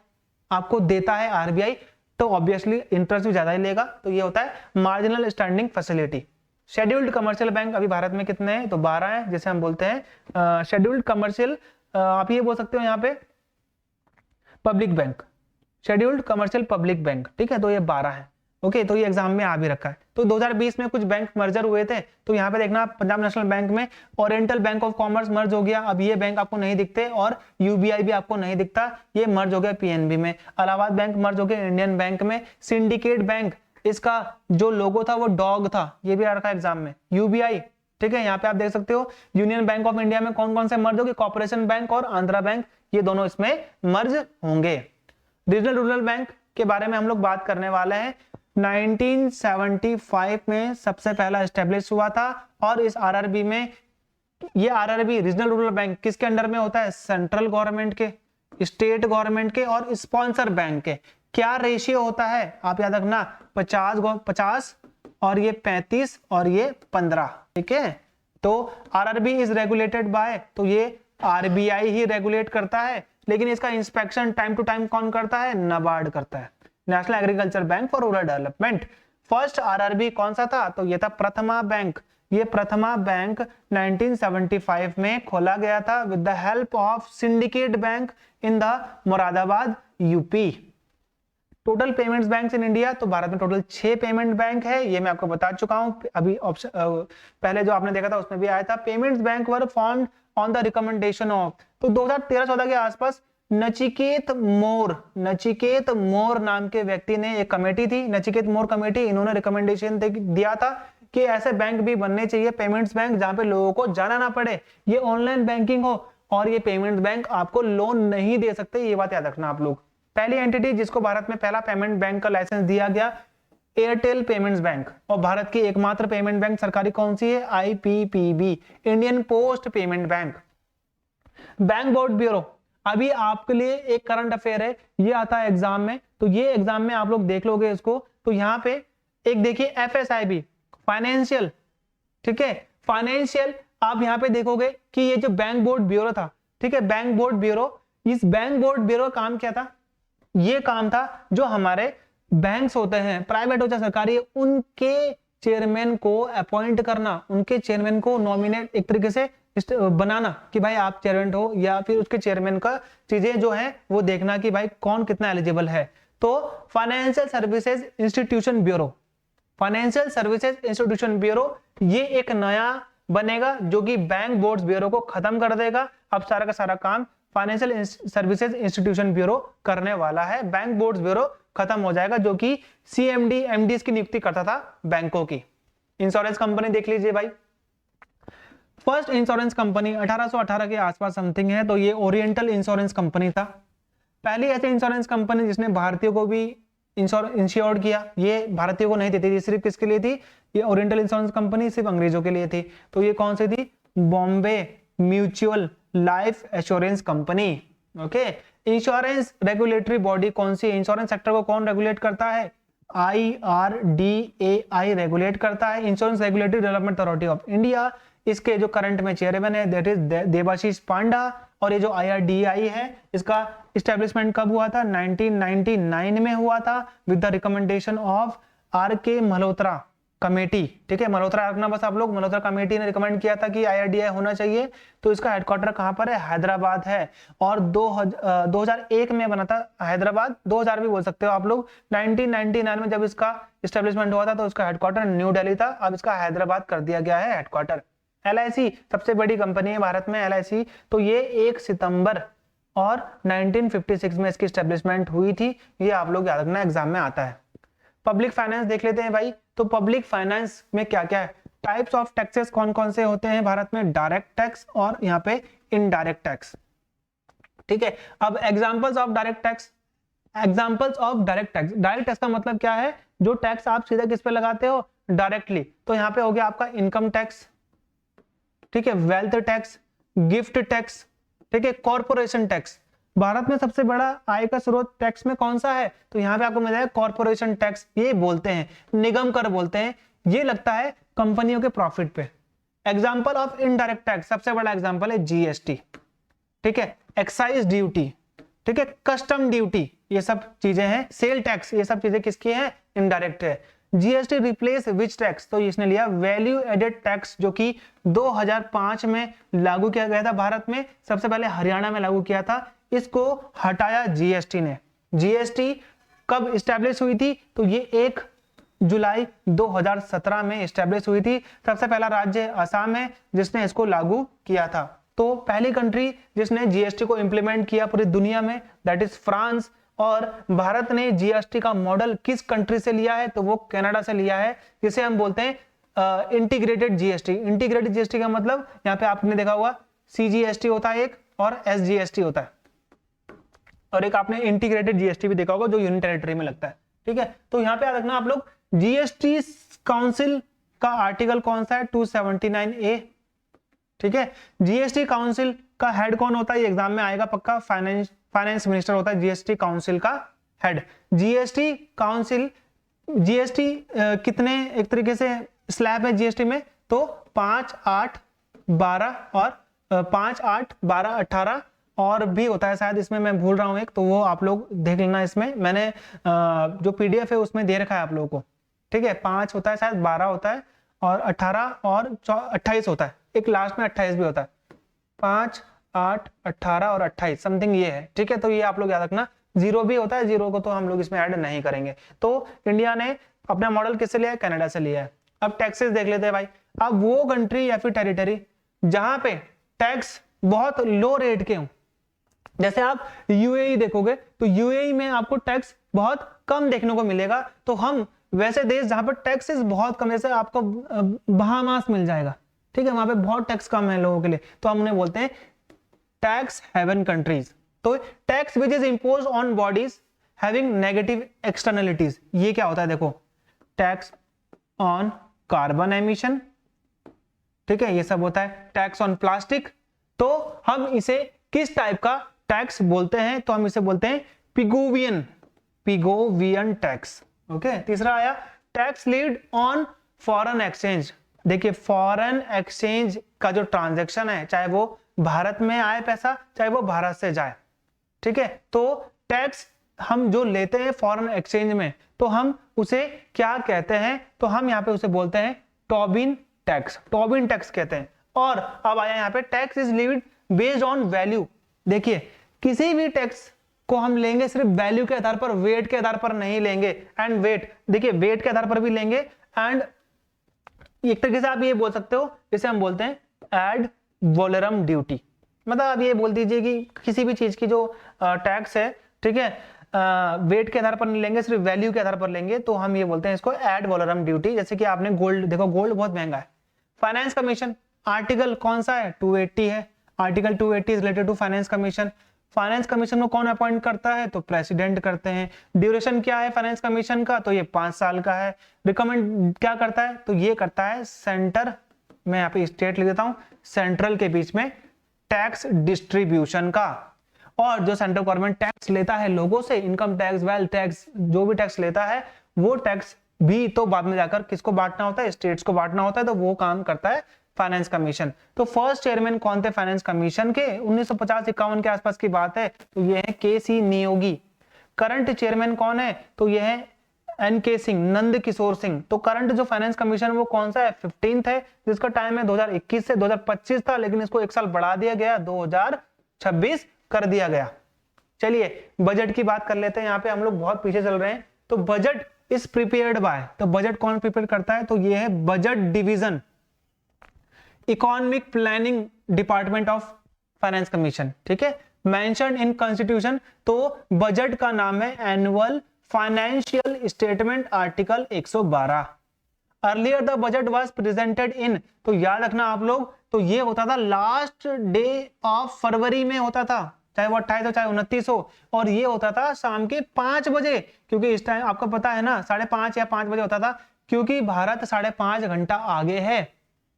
आपको देता है आरबीआई, तो ऑब्वियसली इंटरेस्ट भी ज्यादा ही लेगा। तो ये होता है marginal standing facility. Scheduled commercial bank अभी भारत में कितने हैं, तो 12 हैं, जिसे हम बोलते हैं शेड्यूल्ड कमर्शियल, आप ये बोल सकते हो यहाँ पे public bank, scheduled commercial public bank, ठीक है, तो ये 12 है। ओके, तो ये एग्जाम में आ भी रखा है। तो 2020 में कुछ बैंक मर्जर हुए थे, तो यहाँ पे देखना पंजाब नेशनल बैंक में ओरिएंटल बैंक ऑफ कॉमर्स मर्ज हो गया, अब ये बैंक आपको नहीं दिखते, और यूबीआई भी आपको नहीं दिखता, ये मर्ज हो गया पीएनबी में। इलाहाबाद बैंक मर्ज हो गया इंडियन बैंक में। सिंडिकेट बैंक, इसका जो लोगो था वो डॉग था, ये भी आ रखा है एग्जाम में। यूबीआई, ठीक है, यहाँ पे आप देख सकते हो यूनियन बैंक ऑफ इंडिया में कौन कौन से मर्ज होंगे, कॉर्पोरेशन बैंक और आंध्रा बैंक, ये दोनों इसमें मर्ज होंगे। रीजनल रूरल बैंक के बारे में हम लोग बात करने वाले हैं। 1975 में सबसे पहला एस्टेब्लिश हुआ था, और इस आरआरबी में, ये आरआरबी रीजनल रूरल बैंक किसके अंडर में होता है, सेंट्रल गवर्नमेंट के, स्टेट गवर्नमेंट के और स्पॉन्सर बैंक के। क्या रेशियो होता है आप याद रखना, 50 और ये 35 और ये 15। ठीक है, तो आरआरबी इज रेगुलेटेड बाय, तो ये आरबीआई ही रेगुलेट करता है, लेकिन इसका इंस्पेक्शन टाइम टू टाइम कौन करता है? नाबार्ड करता है, national agriculture bank for rural development. First RRB कौन सा था? तो ये था प्रथमा बैंक। ये प्रथमा बैंक 1975 में खोला गया था with the help of syndicate bank in the Moradabad UP. Total payments banks in India, तो भारत में टोटल 6 पेमेंट बैंक है, ये मैं आपको बता चुका हूं अभी ऑप्शन पहले जो आपने देखा था उसमें भी आया था। Payments bank were formed on the recommendation of, तो 2013-14 के आसपास नचिकेत मोर नाम के व्यक्ति ने, एक कमेटी थी नचिकेत मोर कमेटी, इन्होंने रिकमेंडेशन दिया था कि ऐसे बैंक भी बनने चाहिए, पेमेंट्स बैंक, जहां पे लोगों को जाना ना पड़े, ये ऑनलाइन बैंकिंग हो, और ये पेमेंट्स बैंक आपको लोन नहीं दे सकते, ये बात याद रखना आप लोग। पहली एंटिटी जिसको भारत में पहला पेमेंट बैंक का लाइसेंस दिया गया, एयरटेल पेमेंट्स बैंक, और भारत की एकमात्र पेमेंट बैंक सरकारी कौन सी है? IPPB, Indian post payment bank. Bank board bureau, अभी आपके लिए एक करंट अफेयर है, ये आता है एग्जाम में, तो ये एग्जाम में आप लोग देख लोगे इसको, तो यहाँ पे एक देखिए एफएसआईबी फाइनेंशियल, ठीक है, फाइनेंशियल, आप यहाँ पे देखोगे कि ये जो बैंक बोर्ड ब्यूरो था, ठीक है, बैंक बोर्ड ब्यूरो, इस बैंक बोर्ड ब्यूरो का काम क्या था? ये काम था जो हमारे बैंक्स होते हैं, प्राइवेट हो चाहे सरकारी, उनके चेयरमैन को अपॉइंट करना, उनके चेयरमैन को नॉमिनेट एक तरीके से बनाना कि भाई आप चेयरमैन हो, या फिर उसके चेयरमैन का चीजें जो है वो देखना कि भाई कौन कितना एलिजिबल है। तो financial services institution bureau, financial services institution bureau, ये एक नया बनेगा जो कि बैंक बोर्ड ब्यूरो को खत्म कर देगा। अब सारा का सारा काम फाइनेंशियल सर्विसेज इंस्टीट्यूशन ब्यूरो करने वाला है, बैंक बोर्ड ब्यूरो खत्म हो जाएगा, जो कि सीएमडी एमडीज की नियुक्ति करता था बैंकों की। इंश्योरेंस कंपनी देख लीजिए भाई, फर्स्ट इंश्योरेंस कंपनी 1818 के आसपास समथिंग है, तो ये ओरिएंटल इंश्योरेंस कंपनी था, पहली ऐसी इंश्योरेंस कंपनी जिसने भारतीयों को भी इंश्योर्ड किया। ये भारतीयों को नहीं देती थी, सिर्फ किसके लिए थी? ये ओरिएंटल इंश्योरेंस कंपनी सिर्फ अंग्रेजों के लिए थी। तो ये कौन सी थी? Bombay mutual life assurance company. Okay, insurance regulatory body कौन सी? इंश्योरेंस सेक्टर को कौन रेगुलेट करता है? IRDAI रेगुलेट करता है, insurance regulatory development authority of India. इसके जो करंट में चेयरमैन है दैट इज देबाशीष पांडा। और ये जो IRDAI है इसका इस्टेब्लिशमेंट कब हुआ था? 1999 में हुआ था with the recommendation of RK Malhotra committee. ठीक है, मल्होत्रा रखना बस आप लोग, मल्होत्रा कमेटी ने रिकमेंड किया था कि IRDAI होना चाहिए। तो इसका हेडक्वार्टर कहां पर है? हैदराबाद है। और 2001 में बना था हैदराबाद, 2000 भी बोल सकते हो आप लोग। 1999 में जब इसका इस्टेब्लिशमेंट हुआ था तो इसका हेडक्वार्टर न्यू दिल्ली था, अब इसका हैदराबाद कर दिया गया है हेडक्वार्टर। LIC सबसे बड़ी कंपनी है भारत में LIC, तो ये 1 सितंबर और 1956 में इसकी एस्टेब्लिशमेंट हुई थी, ये आप लोग याद रखना एग्जाम में आता है। पब्लिक फाइनेंस देख लेते हैं भाई, तो पब्लिक फाइनेंस में क्या क्या है? टाइप्स ऑफ टैक्सेस कौन कौन से होते हैं भारत में? डायरेक्ट टैक्स और यहाँ पे इनडायरेक्ट टैक्स। ठीक है, अब examples of direct tax, examples of direct tax. Direct tax का मतलब क्या है? जो टैक्स आप सीधा किस पे लगाते हो? डायरेक्टली। तो यहाँ पे हो गया आपका इनकम टैक्स, ठीक है, वेल्थ टैक्स, गिफ्ट टैक्स, ठीक है, कॉर्पोरेशन टैक्स। भारत में सबसे बड़ा आय का स्रोत टैक्स में कौन सा है? तो यहाँ पे आपको मिल जाएगा कॉर्पोरेशन टैक्स, ये बोलते हैं, निगम कर बोलते हैं, ये लगता है कंपनियों के प्रॉफिट पे। एग्जांपल ऑफ इनडायरेक्ट टैक्स, सबसे बड़ा एग्जांपल है GST, ठीक है, एक्साइज ड्यूटी, ठीक है, कस्टम ड्यूटी, ये सब चीजें हैं, सेल टैक्स, ये सब चीजें किसकी हैं? इनडायरेक्ट है। GST रिप्लेस विच टैक्स? तो इसने लिया वैल्यू एडेड टैक्स, जो कि 2005 में लागू किया गया था भारत में, सबसे पहले हरियाणा में लागू किया था, इसको हटाया GST ने। GST कब स्टैब्लिश हुई थी? तो ये 1 जुलाई 2017 में स्टैब्लिश हुई थी। सबसे पहला राज्य असम है जिसने इसको लागू किया था। तो पहली कंट्री जिसने GST को इंप्लीमेंट किया पूरी दुनिया में दैट इज फ्रांस। और भारत ने GST का मॉडल किस कंट्री से लिया है? तो वो कनाडा से लिया है, जिसे हम बोलते हैं इंटीग्रेटेड GST। इंटीग्रेटेड GST का मतलब यहाँ पे आपने देखा होगा CGST होता है एक, और SGST होता है, और एक आपने इंटीग्रेटेड GST भी देखा होगा जो यूनियन टेरिटरी में लगता है। ठीक है, तो यहाँ पे याद रखना आप लोग, GST काउंसिल का आर्टिकल कौन सा है? 279A। ठीक है, GST काउंसिल का हेड कौन होता है? ये एग्जाम में आएगा पक्का, फाइनेंस मिनिस्टर होता है GST काउंसिल का हेड। GST काउंसिल जीएसटी कितने एक तरीके से स्लैब है जीएसटी में, तो 5, 8, 12 और 5, 8, 12, 18 और भी होता है शायद, इसमें मैं भूल रहा हूं एक, तो वो आप लोग देख लेना। इसमें मैंने जो पीडीएफ है उसमें दे रखा है आप लोगों को, ठीक है। 5 होता है शायद, 12 होता है और 18 और 28 होता है, एक लास्ट में 28 भी होता है। 5, 8, 18 और 28 समथिंग ये है, ठीक है। तो ये आप लोग याद रखना। 0 भी होता है, 0 को तो हम लोग इसमें ऐड नहीं करेंगे। तो इंडिया ने अपना मॉडल किससे लिया है? कनाडा से लिया है। अब टैक्सेस देख लेते हैं भाई। अब वो कंट्री या फिर टेरिटरी जहां पे टैक्स बहुत लो रेट के हो, जैसे आप यूएई देखोगे तो यूएई में आपको टैक्स बहुत कम देखने को मिलेगा। तो हम वैसे देश जहां पर टैक्सेस बहुत कम, जैसे आपको बहामास मिल जाएगा, ठीक है, वहां पे बहुत टैक्स कम है लोगों के लिए, तो हम उन्हें बोलते हैं टैक्स हेवन कंट्रीज। तो tax which is impose on bodies having negative externalities, ये क्या होता है देखो, टैक्स ऑन कार्बन एमिशन, ठीक है, ये सब होता है। टैक्स ऑन प्लास्टिक, तो हम इसे किस टाइप का टैक्स बोलते हैं? तो हम इसे बोलते हैं पिगोवियन टैक्स। ओके, तीसरा आया tax lead on foreign exchange. देखिए फॉरेन एक्सचेंज का जो ट्रांजैक्शन है, चाहे वो भारत में आए पैसा, चाहे वो भारत से जाए, ठीक है, तो टैक्स हम जो लेते हैं फॉरेन एक्सचेंज में, तो हम उसे क्या कहते हैं? तो हम यहाँ पे उसे बोलते हैं टोबिन टैक्स, टोबिन टैक्स कहते हैं। और अब आया यहाँ पे tax is levied based on value. देखिए किसी भी टैक्स को हम लेंगे सिर्फ वैल्यू के आधार पर, वेट के आधार पर नहीं लेंगे। एंड वेट, देखिए वेट के आधार पर भी लेंगे। एंड एक तरीके से आप ये बोल सकते हो, जैसे हम बोलते हैं एड वोलरम ड्यूटी, मतलब आप ये बोल दीजिए कि किसी भी चीज की जो टैक्स है, ठीक है, वेट के आधार पर नहीं लेंगे, सिर्फ वैल्यू के आधार पर लेंगे, तो हम ये बोलते हैं इसको एड वोलरम ड्यूटी। जैसे कि आपने गोल्ड देखो, गोल्ड बहुत महंगा है। फाइनेंस कमीशन आर्टिकल कौन सा है? 280 है। Article 280 is related to finance commission. Finance commission को कौन अपॉइंट करता है? तो प्रेसिडेंट करते हैं। ड्यूरेशन क्या है फाइनेंस कमीशन का? तो ये 5 साल का है। रिकमेंड क्या करता है? तो ये करता है सेंटर, मैं यहाँ पे स्टेट लिख देता हूं, सेंट्रल के बीच में टैक्स डिस्ट्रीब्यूशन का। और जो सेंट्रल गवर्नमेंट टैक्स लेता है लोगों से, इनकम टैक्स, वेल्थ टैक्स, जो भी टैक्स लेता है, वो टैक्स भी तो बाद में जाकर किसको बांटना होता है? स्टेट्स को बांटना होता है। तो वो काम करता है फाइनेंस कमीशन। तो फर्स्ट चेयरमैन कौन थे फाइनेंस कमीशन के? 1950-51 के आसपास की बात है, तो ये है के.सी. नियोगी। करंट चेयरमैन कौन है? तो ये है एन.के. सिंह, नंद किशोर सिंह। तो करंट जो फाइनेंस कमीशन वो कौन सा है? 15th है, जिसका टाइम है 2021 से 2025 था, लेकिन इसको एक साल बढ़ा दिया गया, 2026 कर दिया गया। चलिए बजट की बात कर लेते हैं। यहाँ पे हम लोग बहुत पीछे चल रहे हैं। तो बजट इज प्रिपेयर्ड बाय, तो बजट कौन प्रिपेयर करता है? तो ये है budget division, economic planning department of finance commission, ठीक है, मेंशन्ड इन कॉन्स्टिट्यूशन। तो बजट का नाम है annual financial statement, article 112। Earlier the budget was presented in, तो याद रखना आप लोग, तो ये होता था लास्ट डे ऑफ फरवरी में होता था, चाहे वो 28 हो चाहे 29 हो, और ये होता था शाम के 5 बजे, क्योंकि इस टाइम आपको पता है ना 5:30 या 5 बजे होता था, क्योंकि भारत 5.5 घंटा आगे है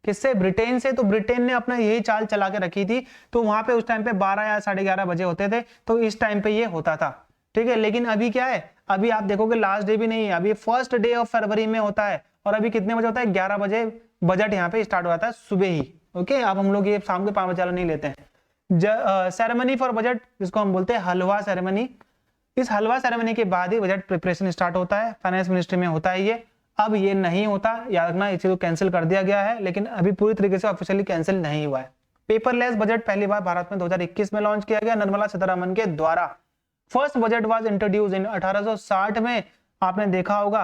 किससे? ब्रिटेन से। तो ब्रिटेन ने अपना यही चाल चला के रखी थी, तो वहां पे उस टाइम पे 12 या 11:30 बजे होते थे, तो इस टाइम पे ये होता था, ठीक है। लेकिन अभी क्या है, अभी आप देखोगे लास्ट डे भी नहीं है, अभी फर्स्ट डे ऑफ फरवरी में होता है। और अभी कितने बजे होता है? 11 बजे बजट यहाँ पे स्टार्ट हो जाता है सुबह ही। ओके, अब हम लोग ये शाम के 5 बजे वाला नहीं लेते हैं। सेरेमनी फॉर बजट, जिसको हम बोलते हैं हलवा सेरेमनी, इस हलवा सेरेमनी के बाद ही बजट प्रिपरेशन स्टार्ट होता है। फाइनेंस मिनिस्ट्री में होता है ये। अब ये नहीं होता, याद रखना, इस चीज को कैंसिल कर दिया गया है, लेकिन अभी पूरी तरीके से ऑफिशियली कैंसिल नहीं हुआ है। पेपरलेस बजट पहली बार भारत में 2021 में लॉन्च किया गया निर्मला सीतारमन के द्वारा। First budget was introduced in 1860 में। आपने देखा होगा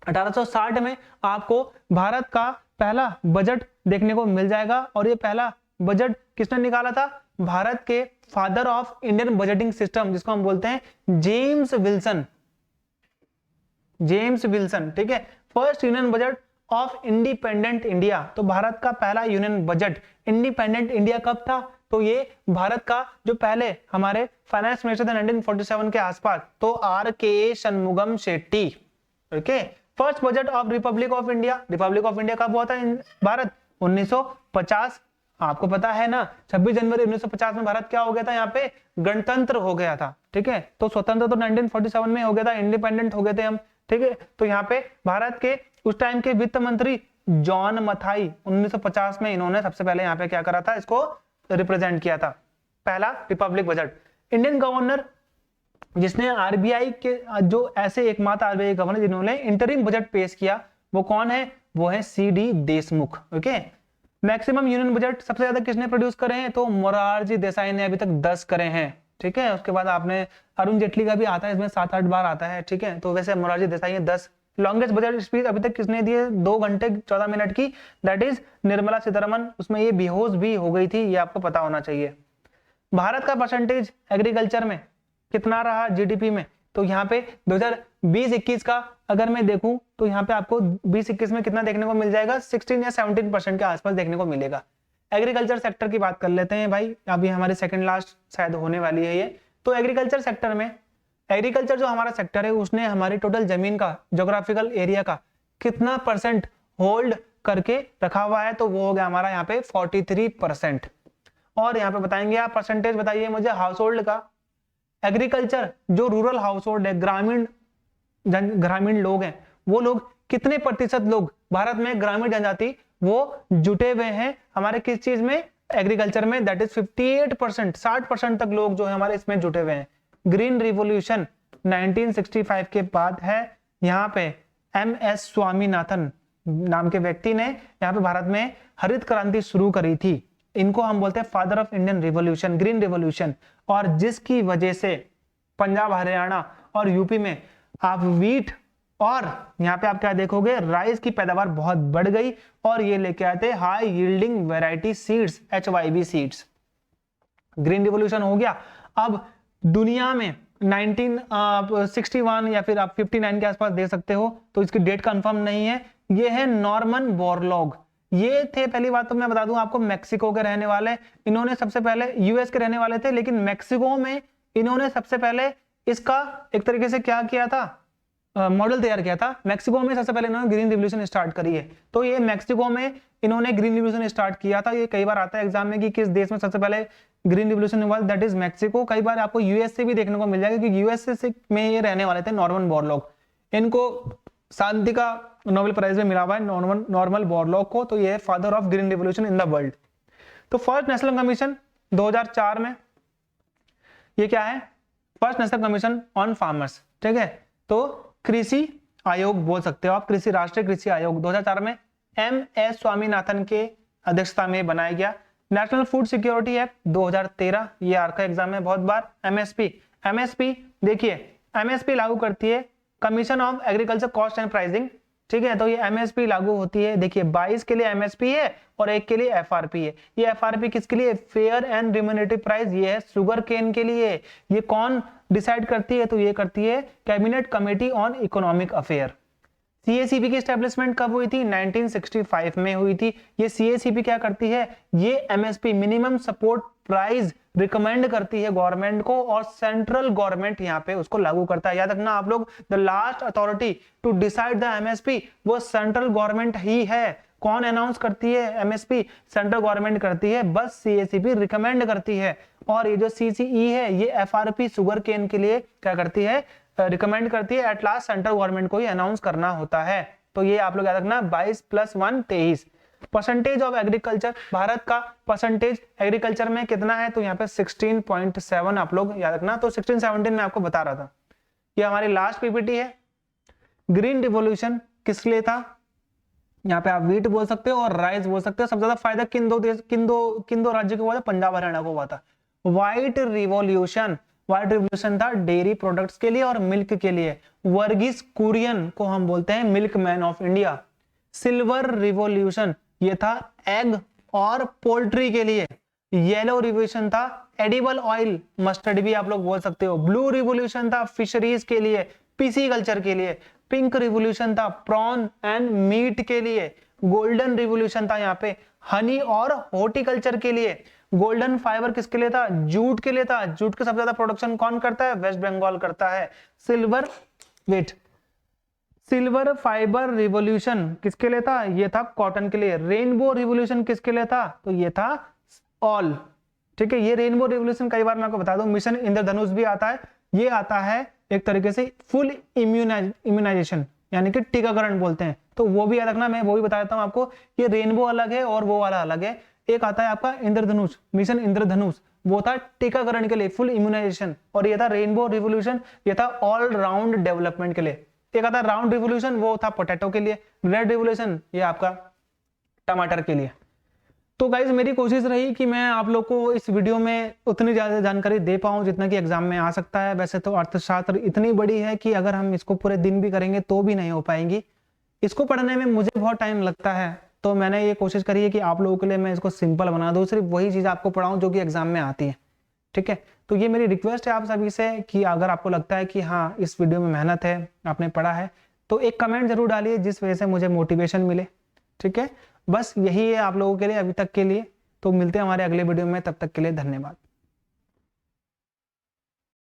1860 में आपको भारत का पहला बजट देखने को मिल जाएगा। और ये पहला बजट किसने निकाला था? भारत के father of Indian budgeting system, जिसको हम बोलते हैं जेम्स विल्सन, जेम्स विल्सन, ठीक है। First union budget of independent India, तो भारत का पहला यूनियन बजट इंडिपेंडेंट इंडिया कब था? तो ये भारत का जो पहले हमारे फाइनेंस मिनिस्टर थे 1947 के आसपास, तो R.K. Shanmugam Shetty. Okay, first budget of Republic of India, Republic of India कब हुआ था भारत? 1950। आपको पता है ना 26 जनवरी 1950 में भारत क्या हो गया था? यहाँ पे गणतंत्र हो गया था, ठीक है। तो स्वतंत्र तो 1947 में हो गया था, इंडिपेंडेंट हो गए थे हम, ठीक है। तो यहाँ पे भारत के उस टाइम के वित्त मंत्री जॉन मथाई 1950 में इन्होंने सबसे पहले यहाँ पे क्या करा था, इसको रिप्रेजेंट किया था, पहला रिपब्लिक बजट। इंडियन गवर्नर जिसने आरबीआई के जो ऐसे एकमात्र आरबीआई गवर्नर जिन्होंने इंटरिम बजट पेश किया वो कौन है, वो है CD Deshmukh. Okay. Maximum union budget सबसे ज्यादा किसने प्रोड्यूस करे हैं, तो मोरारजी देसाई ने अभी तक 10 करे हैं। ठीक है। उसके बाद आपने अरुण जेटली का भी आता है, इसमें 7-8 बार आता है। ठीक है। तो वैसे मोरारजी देसाई ने 10। लॉन्गेस्ट बजट स्पीच अभी तक किसने दी है, 2 घंटे 14 मिनट की, दैट इज निर्मला सीतारमन। उसमें ये बेहोश भी हो गई थी, ये आपको पता होना चाहिए। भारत का परसेंटेज एग्रीकल्चर में कितना रहा जीडीपी में, तो यहाँ पे 2020-21 का अगर मैं देखूं तो यहाँ पे आपको 20-21 में कितना देखने को मिल जाएगा, 16 या 17% के आसपास देखने को मिलेगा। एग्रीकल्चर सेक्टर की बात कर लेते हैं भाई, अभी हमारी सेकंड लास्ट शायद होने वाली है ये। तो एग्रीकल्चर सेक्टर में, एग्रीकल्चर जो हमारा सेक्टर है उसने हमारी टोटल जमीन का, ज्योग्राफिकल एरिया का कितना परसेंट होल्ड करके रखा हुआ है, तो वो हो गया हमारा यहाँ पे 43%। और यहाँ पे बताएंगे आप परसेंटेज बताइए मुझे हाउस होल्ड का। एग्रीकल्चर जो रूरल हाउस होल्ड है, ग्रामीण लोग हैं, वो लोग कितने प्रतिशत लोग भारत में ग्रामीण जनजाति वो जुटे हुए हैं हमारे किस चीज में, एग्रीकल्चर में, दैट इज 58%, 60% तक लोग जो है हमारे इसमें जुटे हुए हैं। ग्रीन रिवॉल्यूशन 1965 के बाद है। यहाँ पे MS स्वामीनाथन नाम के व्यक्ति ने यहाँ पे भारत में हरित क्रांति शुरू करी थी। इनको हम बोलते हैं father of Indian revolution, green revolution. और जिसकी वजह से पंजाब, हरियाणा और यूपी में आप वीट और यहाँ पे आप क्या देखोगे, राइस की पैदावार बहुत बढ़ गई और ये लेके आते high yielding variety seeds, HYV seeds. Green revolution हो गया। अब दुनिया में 1961 या फिर आप 59 के आसपास दे सकते हो, तो इसकी डेट कंफर्म नहीं है। ये है नॉर्मन बोरलॉग, ये थे, पहली बात तो मैं बता दूं आपको, मैक्सिको के रहने वाले। इन्होंने सबसे पहले, यूएस के रहने वाले थे लेकिन मैक्सिको में इन्होंने सबसे पहले इसका एक तरीके से क्या किया था, मॉडल तैयार किया था। मैक्सिको में सबसे पहले इन्होंने ग्रीन रिवॉल्यूशन स्टार्ट करी है। तो ये मैक्सिको में इन्होंने ग्रीन रिवॉल्यूशन स्टार्ट किया था। ये कई बार आता है एग्जाम में कि किस देश में सबसे पहले ग्रीन रिवॉल्यूशन हुआ, दैट इज मैक्सिको। कई बार आपको यूएस से भी देखने को मिल जाएगा क्योंकि यूएस से में ये रहने वाले थे नॉर्मन बोरलॉग। इनको शांति का नोबेल प्राइज में मिला हुआ है नॉर्मन बोरलॉग को। तो ये father of green revolution in the world. तो फर्स्ट नेशनल कमीशन 2004 में, ये क्या है, first national commission on farmers. ठीक है। तो कृषि आयोग बोल सकते हो आप, कृषि राष्ट्रीय कृषि आयोग 2004 में MS स्वामीनाथन के अध्यक्षता में बनाया गया। नेशनल फूड सिक्योरिटी एक्ट 2013, ये आरका एग्जाम में बहुत बार। MSP देखिए, MSP लागू करती है commission of agriculture cost and pricing. ठीक है। तो ये MSP लागू होती है, देखिए 22 के लिए MSP है और 1 के लिए FRP है। ये FRP किसके लिए, फेयर एंड रिम्यूनरेटिव प्राइस, ये है शुगर केन के लिए। ये कौन डिसाइड करती है, तो ये करती है cabinet committee on economic affair. CACP की एस्टेब्लिशमेंट कब हुई थी, 1965 में हुई थी। ये CACP क्या करती है, ये MSP minimum support price recommend करती है गवर्नमेंट को और सेंट्रल गवर्नमेंट यहाँ पे उसको लागू करता है। याद रखना आप लोग, the last authority to decide the MSP वो सेंट्रल गवर्नमेंट ही है। कौन अनाउंस करती है MSP, सेंट्रल गवर्नमेंट करती है, बस CACP रिकमेंड करती है। और ये जो CCE है ये FRP शुगर केन के लिए क्या करती है, रिकमेंड करती है। एट लास्ट सेंट्रल गवर्नमेंट को ही अनाउंस करना होता है। तो ये आप लोग याद रखना, 22 + 1 23। परसेंटेज ऑफ एग्रीकल्चर, भारत का परसेंटेज एग्रीकल्चर में कितना है, तो यहाँ पे 16.7 आप लोग याद रखना। तो 16-17 में आपको बता रहा था। ये हमारी लास्ट PPT है। ग्रीन रिवॉल्यूशन किस लिए था, यहाँ पे आप वीट बोल सकते हो और राइस बोल सकते हो। सबसे ज्यादा फायदा किन दो राज्यों को हुआ था, पंजाब हरियाणा को हुआ था। व्हाइट रिवॉल्यूशन था डेयरी प्रोडक्ट्स के लिए और मिल्क के लिए। वर्गीस कुरियन को हम बोलते हैं milk man of India. Silver revolution ये था एग और पोल्ट्री के लिए। येलो रिवॉल्यूशन था एडिबल ऑयल, मस्टर्ड भी आप लोग बोल सकते हो। ब्लू रिवॉल्यूशन था फिशरीज के लिए, पीसी कल्चर के लिए। पिंक रिवॉल्यूशन था प्रॉन एंड मीट के लिए। गोल्डन रिवॉल्यूशन था यहाँ पे हनी और हॉर्टिकल्चर के लिए। गोल्डन फाइबर किसके लिए था, जूट के लिए था। जूट का सबसे ज्यादा प्रोडक्शन कौन करता है, वेस्ट बंगाल करता है। सिल्वर फाइबर रिवॉल्यूशन किसके लिए था, ये था कॉटन के लिए। रेनबो रिवॉल्यूशन किसके लिए था, तो ये था ऑल। ठीक है। ये रेनबो रिवॉल्यूशन कई बार मैं आपको बता दूं, मिशन इंद्रधनुष भी आता है, ये आता है एक तरीके से फुल इम्यूनाइजेशन यानी कि टीकाकरण बोलते हैं, तो वो भी याद रखना। मैं वो भी बता देता हूँ आपको, ये रेनबो अलग है और वो वाला अलग है। एक आता है आपका इंद्रधनुष, मिशन इंद्रधनुष, वो था टीकाकरण के लिए, फुल इम्यूनाइजेशन, और ये था रेनबो रिवोल्यूशन, ये था ऑल राउंड डेवलपमेंट के लिए। एक आता राउंड रिवोल्यूशन, वो था पोटैटो के लिए। रेड रिवोल्यूशन ये आपका टमाटर के लिए। तो गाइज मेरी कोशिश रही कि मैं आप लोग को इस वीडियो में उतनी ज्यादा जानकारी दे पाऊं जितना कि एग्जाम में आ सकता है। वैसे तो अर्थशास्त्र इतनी बड़ी है कि अगर हम इसको पूरे दिन भी करेंगे तो भी नहीं हो पाएंगी। इसको पढ़ने में मुझे बहुत टाइम लगता है, तो मैंने ये कोशिश करी है कि आप लोगों के लिए मैं इसको सिंपल बना दूं, सिर्फ वही चीज आपको पढ़ाऊं जो कि एग्जाम में आती है। ठीक है, तो ये मेरी रिक्वेस्ट है आप सभी से कि अगर आपको लगता है कि हाँ इस वीडियो में मेहनत है, आपने पढ़ा है, तो एक कमेंट जरूर डालिए जिस वजह से मुझे मोटिवेशन मिले। ठीक है, बस यही है आप लोगों के लिए अभी तक के लिए। तो मिलते हैं हमारे अगले वीडियो में, तब तक के लिए धन्यवाद।